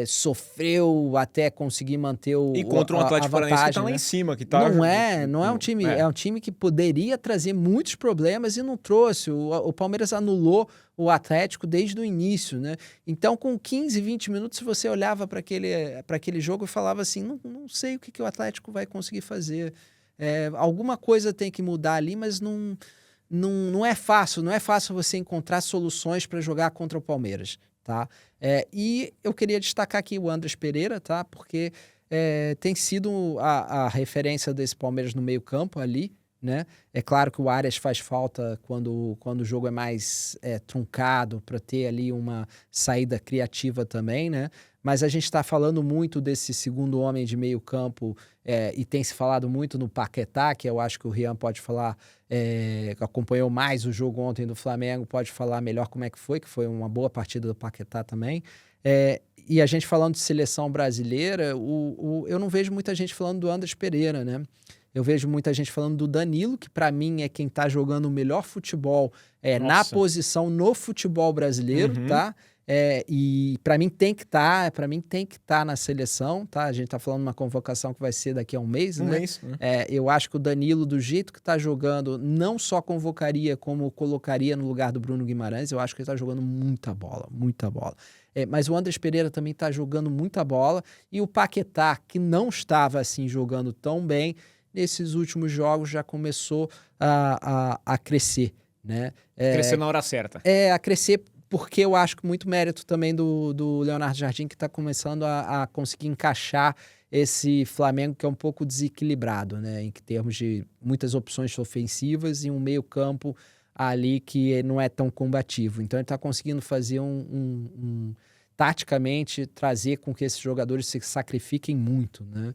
sofreu até conseguir manter e contra um Atlético Paranaense que tá lá em cima, que tá... Não é um time, é um time que poderia trazer muitos problemas e não trouxe. O Palmeiras anulou o Atlético desde o início, né? Então, com 15, 20 minutos, você olhava para aquele jogo e falava assim, não sei o que o Atlético vai conseguir fazer. Alguma coisa tem que mudar ali, mas não é fácil. Não é fácil você encontrar soluções para jogar contra o Palmeiras, tá? E eu queria destacar aqui o Andrés Pereira, tá? Porque tem sido a referência desse Palmeiras no meio campo ali, né? É claro que o Arias faz falta quando o jogo é mais truncado, para ter ali uma saída criativa também, né? Mas a gente está falando muito desse segundo homem de meio campo, e tem se falado muito no Paquetá, que eu acho que o Rian pode falar, que acompanhou mais o jogo ontem do Flamengo, pode falar melhor como é que foi uma boa partida do Paquetá também. E a gente falando de seleção brasileira, eu não vejo muita gente falando do Andrés Pereira, né? Eu vejo muita gente falando do Danilo, que para mim é quem tá jogando o melhor futebol na posição no futebol brasileiro, tá? E para mim tem que estar na seleção, tá? A gente tá falando de uma convocação que vai ser daqui a um mês, né? Eu acho que o Danilo, do jeito que tá jogando, não só convocaria, como colocaria no lugar do Bruno Guimarães. Eu acho que ele tá jogando muita bola, muita bola. Mas o Andrés Pereira também tá jogando muita bola, e o Paquetá, que não estava assim jogando tão bem, nesses últimos jogos já começou a crescer, né? Crescer na hora certa. A crescer, porque eu acho que muito mérito também do Leonardo Jardim, que está começando a conseguir encaixar esse Flamengo que é um pouco desequilibrado, né? Em termos de muitas opções ofensivas e um meio-campo ali que não é tão combativo. Então ele está conseguindo fazer taticamente trazer com que esses jogadores se sacrifiquem muito, né?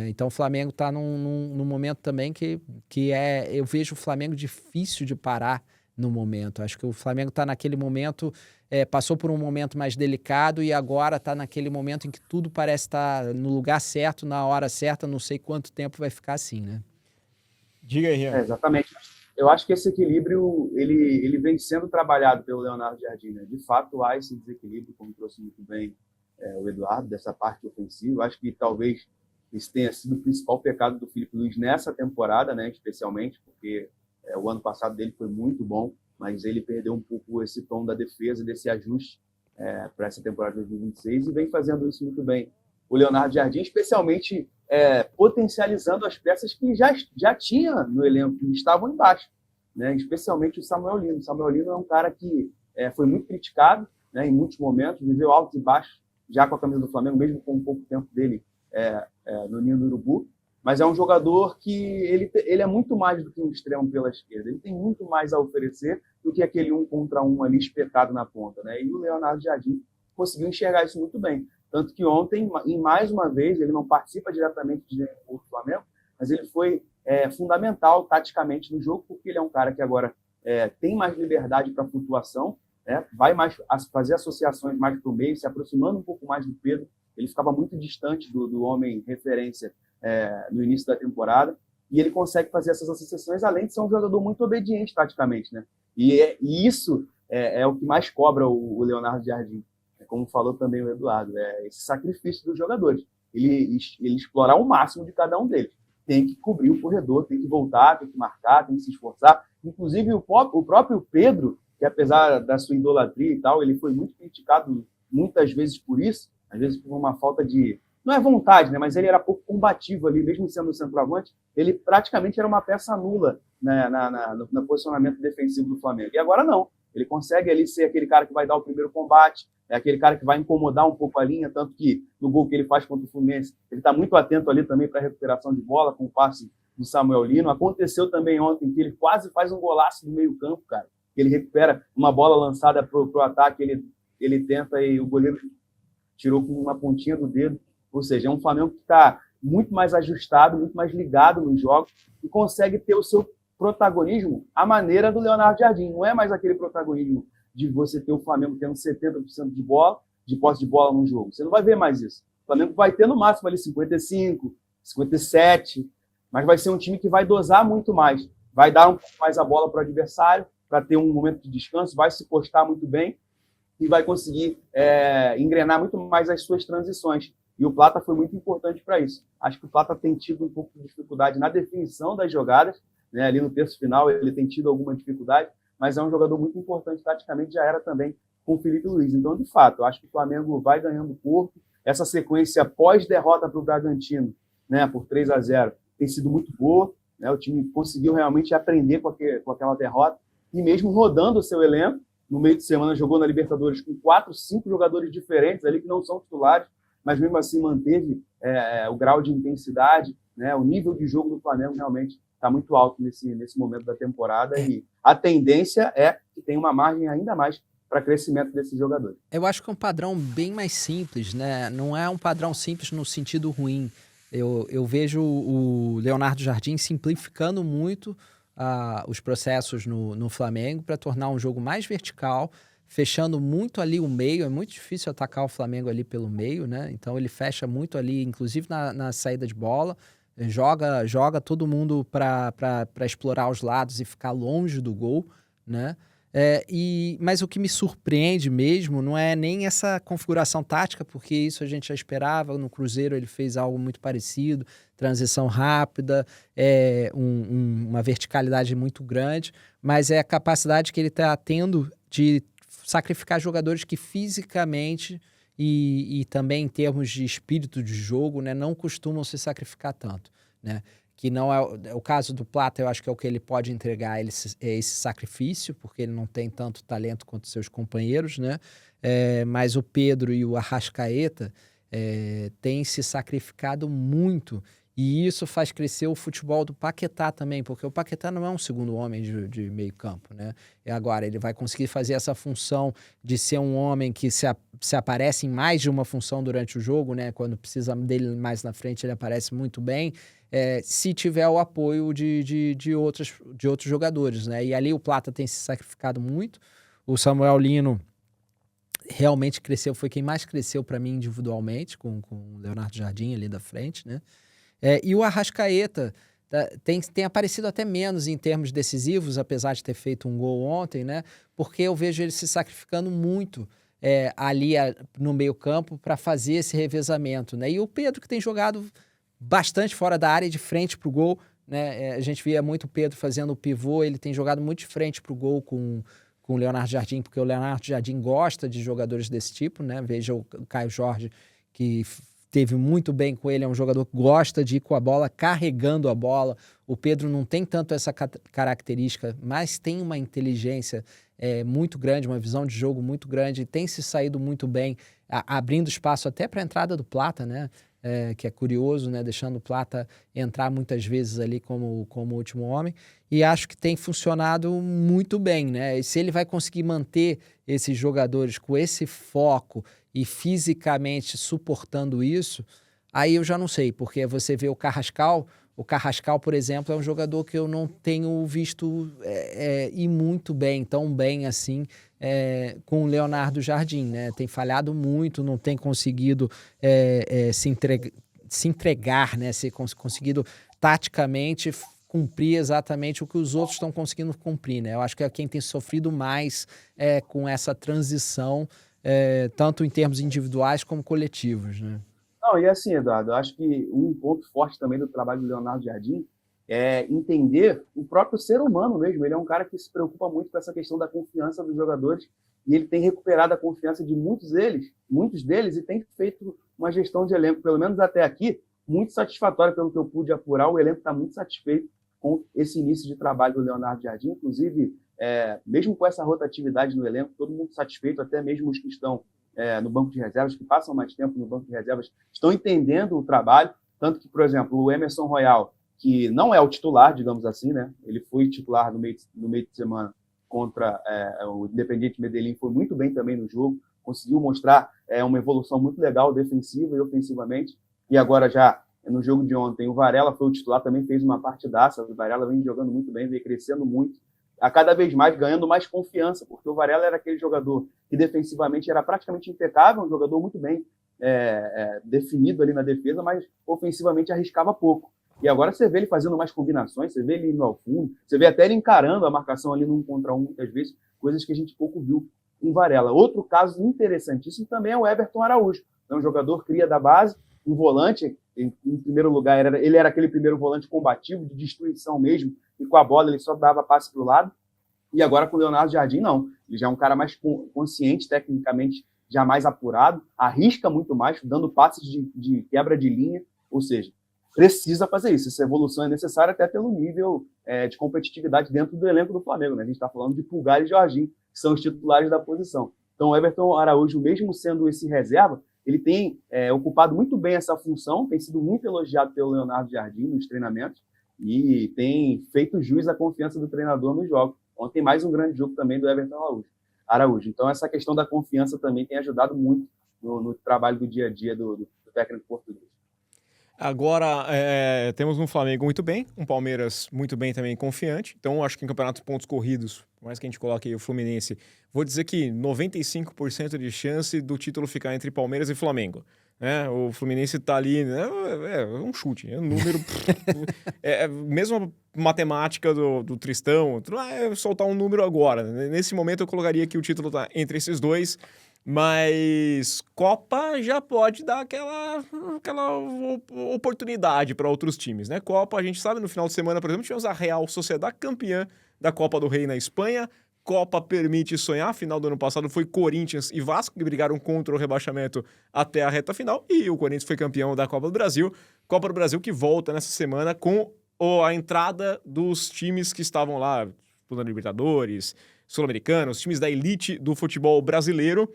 Então o Flamengo está num momento também eu vejo o Flamengo difícil de parar no momento. Acho que o Flamengo está naquele momento, passou por um momento mais delicado e agora está naquele momento em que tudo parece estar no lugar certo, na hora certa, não sei quanto tempo vai ficar assim, né? Diga aí, Rian. Exatamente. Eu acho que esse equilíbrio ele vem sendo trabalhado pelo Leonardo Jardim, né? De fato, há esse desequilíbrio, como trouxe muito bem o Eduardo, dessa parte ofensiva. Acho que talvez esse tenha sido o principal pecado do Filipe Luiz nessa temporada, né? Especialmente porque o ano passado dele foi muito bom, mas ele perdeu um pouco esse tom da defesa, desse ajuste para essa temporada de 2026 e vem fazendo isso muito bem. O Leonardo Jardim, especialmente potencializando as peças que já tinha no elenco, que estavam embaixo, né? Especialmente o Samuel Lino. O Samuel Lino é um cara que foi muito criticado, né, em muitos momentos, viveu altos e baixos já com a camisa do Flamengo, mesmo com um pouco tempo dele no Ninho do Urubu, mas é um jogador que ele é muito mais do que um extremo pela esquerda, ele tem muito mais a oferecer do que aquele 1 contra 1 ali espetado na ponta, né? E o Leonardo Jardim conseguiu enxergar isso muito bem. Tanto que ontem, em mais uma vez, ele não participa diretamente de do Flamengo, mas ele foi fundamental taticamente no jogo, porque ele é um cara que agora tem mais liberdade para flutuação, né? Vai mais fazer associações mais para o meio, se aproximando um pouco mais do Pedro. Ele ficava muito distante do homem referência no início da temporada, e ele consegue fazer essas associações, além de ser um jogador muito obediente taticamente, né? E isso é o que mais cobra o Leonardo Jardim. Como falou também o Eduardo, esse sacrifício dos jogadores. Ele explorar o máximo de cada um deles. Tem que cobrir o corredor, tem que voltar, tem que marcar, tem que se esforçar. Inclusive, o próprio Pedro, que apesar da sua idolatria e tal, ele foi muito criticado muitas vezes por isso, às vezes por uma falta de... Não é vontade, né? Mas ele era pouco combativo ali, mesmo sendo centroavante, ele praticamente era uma peça nula, né, no posicionamento defensivo do Flamengo. E agora não. Ele consegue ali ser aquele cara que vai dar o primeiro combate, aquele cara que vai incomodar um pouco a linha, tanto que no gol que ele faz contra o Fluminense, ele está muito atento ali também para a recuperação de bola, com o passe do Samuel Lino. Aconteceu também ontem que ele quase faz um golaço no meio-campo, cara. Ele recupera uma bola lançada para o ataque, ele tenta e o goleiro tirou com uma pontinha do dedo. Ou seja, é um Flamengo que está muito mais ajustado, muito mais ligado nos jogos e consegue ter o seu protagonismo à maneira do Leonardo Jardim. Não é mais aquele protagonismo de você ter o Flamengo tendo 70% de posse de bola no jogo. Você não vai ver mais isso. O Flamengo vai ter no máximo ali 55, 57, mas vai ser um time que vai dosar muito mais. Vai dar um pouco mais a bola para o adversário, para ter um momento de descanso, vai se postar muito bem e vai conseguir engrenar muito mais as suas transições. E o Plata foi muito importante para isso. Acho que o Plata tem tido um pouco de dificuldade na definição das jogadas, né? Ali no terço final ele tem tido alguma dificuldade, mas é um jogador muito importante taticamente, já era também com o Filipe Luiz. Então, de fato, eu acho que o Flamengo vai ganhando corpo. Essa sequência pós-derrota para o Bragantino, né, por 3-0, tem sido muito boa, né? O time conseguiu realmente aprender com aquela derrota, e mesmo rodando o seu elenco, no meio de semana jogou na Libertadores com 4, 5 jogadores diferentes ali que não são titulares, mas mesmo assim manteve o grau de intensidade, né? O nível de jogo do Flamengo realmente está muito alto nesse momento da temporada, e a tendência é que tem uma margem ainda mais para crescimento desses jogadores. Eu acho que é um padrão bem mais simples, né? Não é um padrão simples no sentido ruim. Eu vejo o Leonardo Jardim simplificando muito os processos no Flamengo para tornar um jogo mais vertical, fechando muito ali o meio. É muito difícil atacar o Flamengo ali pelo meio, né? Então ele fecha muito ali, inclusive na saída de bola, joga todo mundo para explorar os lados e ficar longe do gol, né? Mas o que me surpreende mesmo não é nem essa configuração tática, porque isso a gente já esperava. No Cruzeiro ele fez algo muito parecido, transição rápida, uma verticalidade muito grande, mas é a capacidade que ele está tendo de sacrificar jogadores que fisicamente e também em termos de espírito de jogo, né, não costumam se sacrificar tanto, né? Que não é o caso do Plata. Eu acho que é o que ele pode entregar, esse sacrifício, porque ele não tem tanto talento quanto seus companheiros, né? Mas o Pedro e o Arrascaeta, tem se sacrificado muito. E isso faz crescer o futebol do Paquetá também, porque o Paquetá não é um segundo homem de meio campo, né? E agora ele vai conseguir fazer essa função de ser um homem que se aparece em mais de uma função durante o jogo, né? Quando precisa dele mais na frente, ele aparece muito bem, se tiver o apoio de outros jogadores, né? E ali o Plata tem se sacrificado muito. O Samuel Lino realmente cresceu, foi quem mais cresceu para mim individualmente, com o Leonardo Jardim ali da frente, né? E o Arrascaeta tem aparecido até menos em termos decisivos, apesar de ter feito um gol ontem, né? Porque eu vejo ele se sacrificando muito ali no meio-campo para fazer esse revezamento, né? E o Pedro, que tem jogado bastante fora da área, de frente para o gol, né? A gente via muito o Pedro fazendo o pivô, ele tem jogado muito de frente para o gol com o Leonardo Jardim, porque o Leonardo Jardim gosta de jogadores desse tipo, né? Veja o Caio Jorge, que teve muito bem com ele, é um jogador que gosta de ir com a bola, carregando a bola. O Pedro não tem tanto essa característica, mas tem uma inteligência muito grande, uma visão de jogo muito grande, tem se saído muito bem, abrindo espaço até para a entrada do Plata, né? Que é curioso, né? Deixando o Plata entrar muitas vezes ali como último homem, e acho que tem funcionado muito bem, né? E se ele vai conseguir manter esses jogadores com esse foco e fisicamente suportando isso, aí eu já não sei, porque você vê o Carrascal, por exemplo, é um jogador que eu não tenho visto ir muito bem, tão bem assim, com o Leonardo Jardim, né? Tem falhado muito, não tem conseguido se entregar, né? Conseguido taticamente cumprir exatamente o que os outros estão conseguindo cumprir, né? Eu acho que é quem tem sofrido mais com essa transição, tanto em termos individuais como coletivos, né? Não, e assim, Eduardo, eu acho que um ponto forte também do trabalho do Leonardo Jardim é entender o próprio ser humano mesmo. Ele é um cara que se preocupa muito com essa questão da confiança dos jogadores, e ele tem recuperado a confiança de muitos deles, e tem feito uma gestão de elenco, pelo menos até aqui, muito satisfatória. Pelo que eu pude apurar, o elenco está muito satisfeito com esse início de trabalho do Leonardo Jardim. Inclusive, mesmo com essa rotatividade no elenco, todo mundo satisfeito, até mesmo os que estão no banco de reservas, que passam mais tempo no banco de reservas, estão entendendo o trabalho. Tanto que, por exemplo, o Emerson Royal, que não é o titular, digamos assim, né? Ele foi titular no meio de semana contra o Independiente Medellín, foi muito bem também no jogo, conseguiu mostrar uma evolução muito legal defensiva e ofensivamente. E agora já no jogo de ontem, o Varela foi o titular, também fez uma partidaça. O Varela vem jogando muito bem, vem crescendo muito, a cada vez mais ganhando mais confiança, porque o Varela era aquele jogador que defensivamente era praticamente impecável, um jogador muito bem definido ali na defesa, mas ofensivamente arriscava pouco. E agora você vê ele fazendo mais combinações, você vê ele indo ao fundo, você vê até ele encarando a marcação ali no 1 contra 1, muitas vezes, coisas que a gente pouco viu em Varela. Outro caso interessantíssimo também é o Everton Araújo. É um jogador cria da base, um volante, em primeiro lugar, ele era aquele primeiro volante combativo, de destruição mesmo, e com a bola ele só dava passe para o lado. E agora com o Leonardo Jardim, não. Ele já é um cara mais consciente, tecnicamente já mais apurado, arrisca muito mais, dando passes de quebra de linha, ou seja, precisa fazer isso. Essa evolução é necessária até pelo nível de competitividade dentro do elenco do Flamengo, né? A gente está falando de Pulgar e Jorginho, que são os titulares da posição. Então, o Everton Araújo, mesmo sendo esse reserva, ele tem ocupado muito bem essa função, tem sido muito elogiado pelo Leonardo Jardim nos treinamentos e tem feito jus à confiança do treinador nos jogos. Ontem, mais um grande jogo também do Everton Araújo. Então, essa questão da confiança também tem ajudado muito no trabalho do dia a dia do técnico português. Agora, temos um Flamengo muito bem, um Palmeiras muito bem também, confiante. Então, acho que em campeonato de pontos corridos, por mais que a gente coloque aí o Fluminense, vou dizer que 95% de chance do título ficar entre Palmeiras e Flamengo. O Fluminense tá ali, é um chute, é um número... mesmo a matemática do Tristão, soltar um número agora. Nesse momento, eu colocaria que o título tá entre esses dois. Mas Copa já pode dar aquela oportunidade para outros times, né? Copa, a gente sabe, no final de semana, por exemplo, tivemos a Real Sociedad campeã da Copa do Rei na Espanha. Copa permite sonhar. Final do ano passado foi Corinthians e Vasco, que brigaram contra o rebaixamento até a reta final. E o Corinthians foi campeão da Copa do Brasil. Copa do Brasil que volta nessa semana com a entrada dos times que estavam lá, disputando Libertadores, Sul-Americanos, times da elite do futebol brasileiro.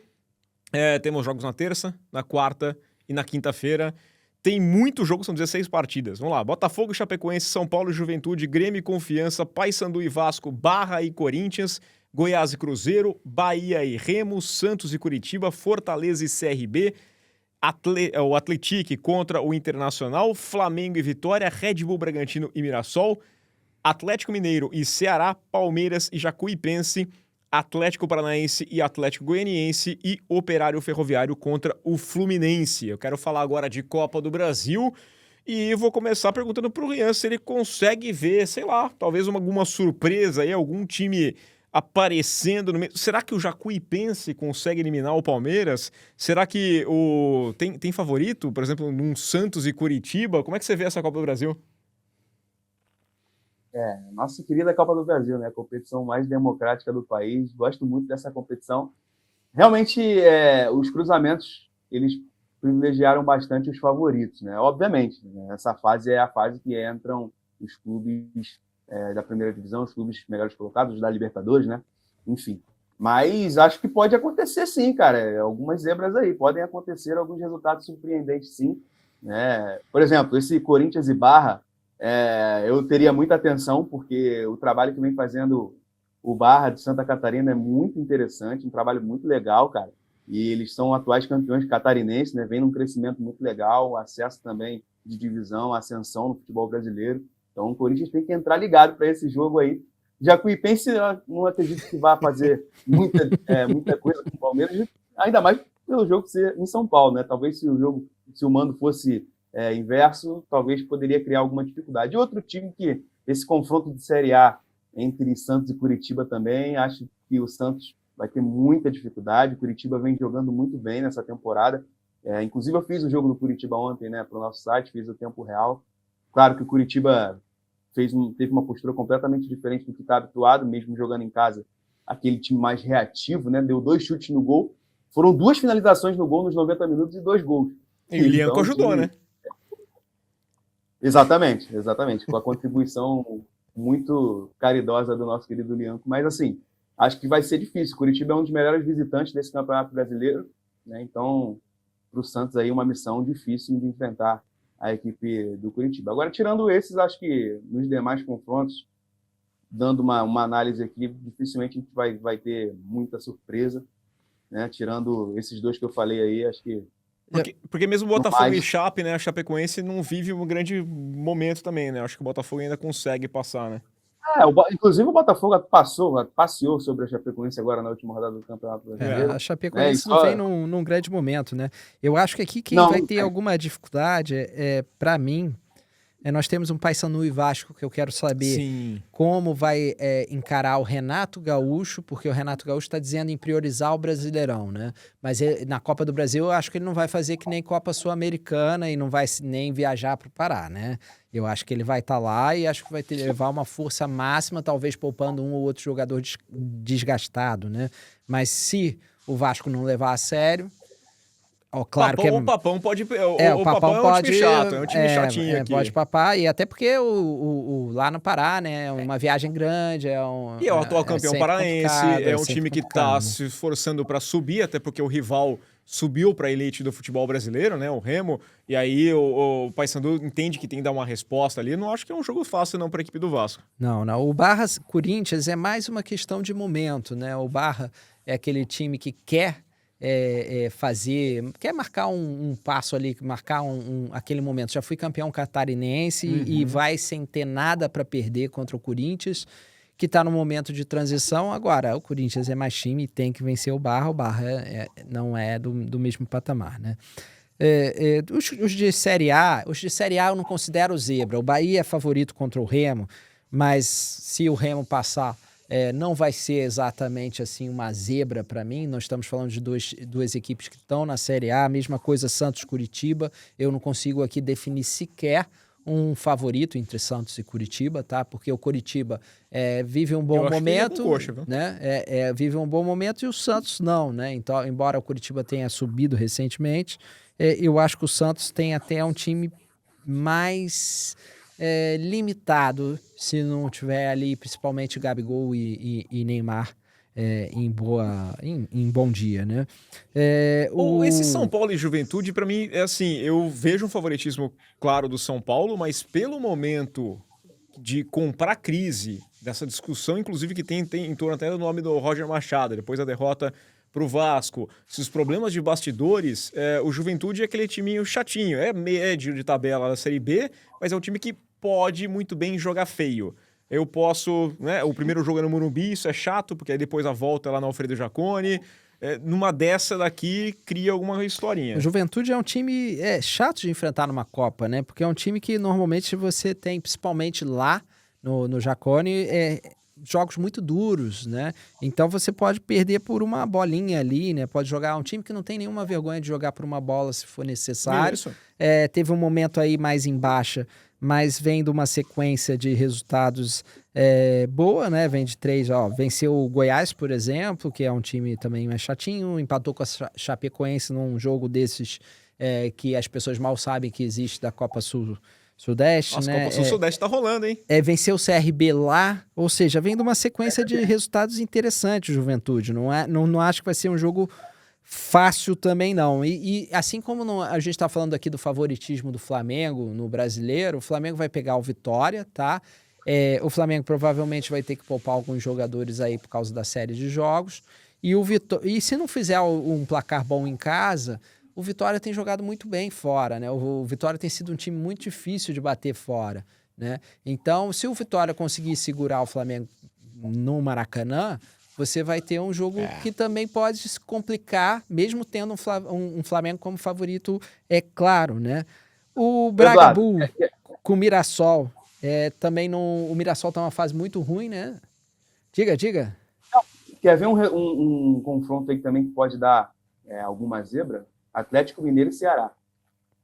Temos jogos na terça, na quarta E na quinta-feira tem muito jogo, são 16 partidas. Vamos lá, Botafogo, Chapecoense, São Paulo, Juventude, Grêmio e Confiança, Paysandu e Vasco, Barra e Corinthians, Goiás e Cruzeiro, Bahia e Remo, Santos e Curitiba, Fortaleza e CRB, o Atlético contra o Internacional, Flamengo e Vitória, Red Bull Bragantino e Mirassol, Atlético Mineiro e Ceará, Palmeiras e Jacuipense, Atlético Paranaense e Atlético Goianiense e Operário Ferroviário contra o Fluminense. Eu quero falar agora de Copa do Brasil e vou começar perguntando pro Rian se ele consegue ver, sei lá, talvez alguma surpresa aí, algum time aparecendo no meio. Será que o Jacuipense consegue eliminar o Palmeiras? Será que tem favorito, por exemplo, num Santos e Curitiba? Como é que você vê essa Copa do Brasil? Nossa querida Copa do Brasil, né? A competição mais democrática do país. Gosto muito dessa competição. Realmente, os cruzamentos, eles privilegiaram bastante os favoritos, né? Obviamente, né? Essa fase é a fase que entram os clubes da primeira divisão, os clubes melhores colocados, da Libertadores, né? Enfim. Mas acho que pode acontecer sim, cara. Algumas zebras aí. Podem acontecer alguns resultados surpreendentes, sim. Né? Por exemplo, esse Corinthians e Barra, eu teria muita atenção, porque o trabalho que vem fazendo o Barra de Santa Catarina é muito interessante, um trabalho muito legal, cara. E eles são atuais campeões catarinenses, né? Vem num crescimento muito legal, acesso também de divisão, ascensão no futebol brasileiro. Então o Corinthians tem que entrar ligado para esse jogo aí. Jacuipense, não acredito que vá fazer muita coisa com o Palmeiras, ainda mais pelo jogo ser em São Paulo, né? Talvez se o mando fosse inverso, talvez poderia criar alguma dificuldade. E outro time que, esse confronto de Série A entre Santos e Curitiba também, acho que o Santos vai ter muita dificuldade. O Curitiba vem jogando muito bem nessa temporada. Inclusive, eu fiz o jogo do Curitiba ontem, né, para o nosso site, fiz o tempo real. Claro que o Curitiba teve uma postura completamente diferente do que está habituado, mesmo jogando em casa, aquele time mais reativo, né, deu 2 chutes no gol. Foram 2 finalizações no gol nos 90 minutos e 2 gols. E o Lianco ajudou, né? Exatamente. Com a contribuição muito caridosa do nosso querido Lianco. Mas, assim, acho que vai ser difícil. Curitiba é um dos melhores visitantes desse Campeonato Brasileiro, né? Então, para o Santos aí, uma missão difícil de enfrentar a equipe do Curitiba. Agora, tirando esses, acho que nos demais confrontos, dando uma análise aqui, dificilmente a gente vai ter muita surpresa, né? Tirando esses 2 que eu falei aí, acho que porque mesmo o Botafogo e Chape, né, a Chapecoense não vive um grande momento também, né? Acho que o Botafogo ainda consegue passar, né? Inclusive o Botafogo passeou sobre a Chapecoense agora na última rodada do Campeonato Brasileiro. A Chapecoense não vem num grande momento, né? Eu acho que aqui quem vai ter alguma dificuldade, para mim, nós temos um Paysandu e Vasco que eu quero saber como vai encarar o Renato Gaúcho, porque o Renato Gaúcho está dizendo em priorizar o Brasileirão, né? Mas na Copa do Brasil eu acho que ele não vai fazer que nem Copa Sul-Americana e não vai nem viajar para o Pará, né? Eu acho que ele vai estar lá e acho que vai levar uma força máxima, talvez poupando um ou outro jogador desgastado, né? Mas se o Vasco não levar a sério... claro o Papão pode... o Papão é um pode, time chato, é um time chatinho aqui. Pode papar, e até porque lá no Pará, né, é uma viagem grande, E é o atual campeão paraense, é um time que está se esforçando para subir, até porque o rival subiu para a elite do futebol brasileiro, né, o Remo, e aí o Paysandu entende que tem que dar uma resposta ali. Não acho que é um jogo fácil não para a equipe do Vasco. Não. O Barra Corinthians é mais uma questão de momento, né? O Barra é aquele time que quer quer marcar um passo ali, marcar aquele momento. Já fui campeão catarinense e vai sem ter nada para perder contra o Corinthians, que está no momento de transição. Agora, o Corinthians é mais time e tem que vencer o Barra não é do mesmo patamar, né? Os de Série A eu não considero zebra. O Bahia é favorito contra o Remo, mas se o Remo passar... não vai ser exatamente assim uma zebra para mim. Nós estamos falando de duas equipes que estão na Série A, a mesma coisa Santos-Curitiba. Eu não consigo aqui definir sequer um favorito entre Santos e Curitiba, tá? Porque o Curitiba vive um bom momento, né? Vive um bom momento e o Santos não, né? Então, embora o Curitiba tenha subido recentemente, eu acho que o Santos tem até um time mais... limitado, se não tiver ali principalmente Gabigol e Neymar em bom dia, né? Esse São Paulo e Juventude, para mim, é assim, eu vejo um favoritismo claro do São Paulo, mas pelo momento de comprar crise, dessa discussão, inclusive, que tem em torno até do nome do Roger Machado, depois da derrota pro Vasco, se os problemas de bastidores, o Juventude é aquele timinho chatinho, é médio de tabela da Série B, mas é um time que pode muito bem jogar feio. Eu posso, né, o primeiro jogo é no Morumbi, isso é chato, porque aí depois a volta é lá no Alfredo Jaconi, numa dessa daqui, cria alguma historinha. O Juventude é um time chato de enfrentar numa Copa, né? Porque é um time que normalmente você tem, principalmente lá no Jaconi, jogos muito duros, né? Então você pode perder por uma bolinha ali, né? Pode jogar um time que não tem nenhuma vergonha de jogar por uma bola se for necessário. Isso. Teve um momento aí mais em baixa, mas vem de uma sequência de resultados boa, né? Vem de 3, venceu o Goiás, por exemplo, que é um time também mais chatinho, empatou com a Chapecoense num jogo desses que as pessoas mal sabem que existe da Copa Sudeste, Nossa, né? Copa Sul-Sudeste tá rolando, hein? Venceu o CRB lá, ou seja, vem de uma sequência de resultados interessantes, Juventude. Não acho que vai ser um jogo fácil também, não. E assim como a gente está falando aqui do favoritismo do Flamengo no Brasileiro, o Flamengo vai pegar o Vitória, tá? O Flamengo provavelmente vai ter que poupar alguns jogadores aí por causa da série de jogos. E se não fizer um placar bom em casa, o Vitória tem jogado muito bem fora, né? O Vitória tem sido um time muito difícil de bater fora, né? Então, se o Vitória conseguir segurar o Flamengo no Maracanã, você vai ter um jogo que também pode se complicar, mesmo tendo um Flamengo como favorito, é claro, né? O Bragantino com o Mirassol, também o Mirassol tá numa fase muito ruim, né? Diga. Quer ver um confronto aí que também pode dar alguma zebra? Atlético Mineiro e Ceará.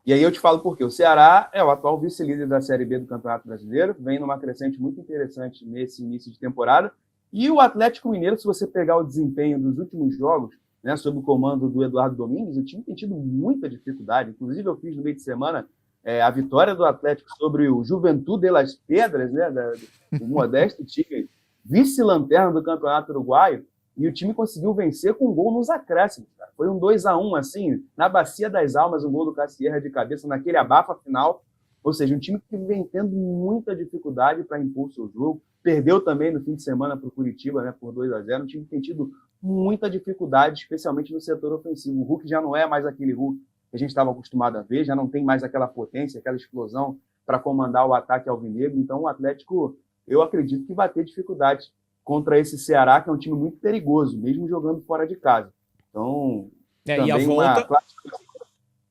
E aí eu te falo por quê. O Ceará é o atual vice-líder da Série B do Campeonato Brasileiro, vem numa crescente muito interessante nesse início de temporada. E o Atlético Mineiro, se você pegar o desempenho dos últimos jogos, né, sob o comando do Eduardo Domingues, o time tem tido muita dificuldade. Inclusive, eu fiz no meio de semana a vitória do Atlético sobre o Juventude de Las Pedras, né, do modesto time, vice-lanterna do Campeonato Uruguaio, e o time conseguiu vencer com um gol nos acréscimos. Cara. Foi um 2-1, assim, na bacia das almas, um gol do Cassierra de cabeça naquele abafa final. Ou seja, um time que vem tendo muita dificuldade para impor seu jogo. Perdeu também no fim de semana para o Curitiba, né, por 2-0. Um time que tem tido muita dificuldade, especialmente no setor ofensivo. O Hulk já não é mais aquele Hulk que a gente estava acostumado a ver, já não tem mais aquela potência, aquela explosão para comandar o ataque alvinegro. Então, o Atlético, eu acredito que vai ter dificuldade contra esse Ceará, que é um time muito perigoso, mesmo jogando fora de casa. Então, e a volta...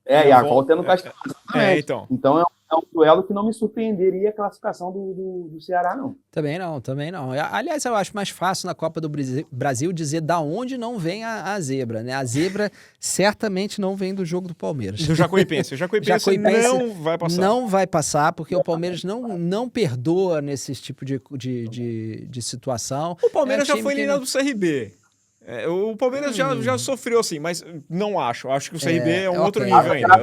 a volta é no Castelão. Então é um duelo que não me surpreenderia a classificação do Ceará, não. Também não. Aliás, eu acho mais fácil na Copa do Brasil dizer da onde não vem a zebra, né? A zebra certamente não vem do jogo do Palmeiras. Do Jacuipense. O Jacuipense não vai passar. Não vai passar, porque o Palmeiras não perdoa nesse tipo de situação. O Palmeiras já foi eliminado do CRB. O Palmeiras já sofreu assim, mas não acho. Acho que o CRB é um outro nível ainda.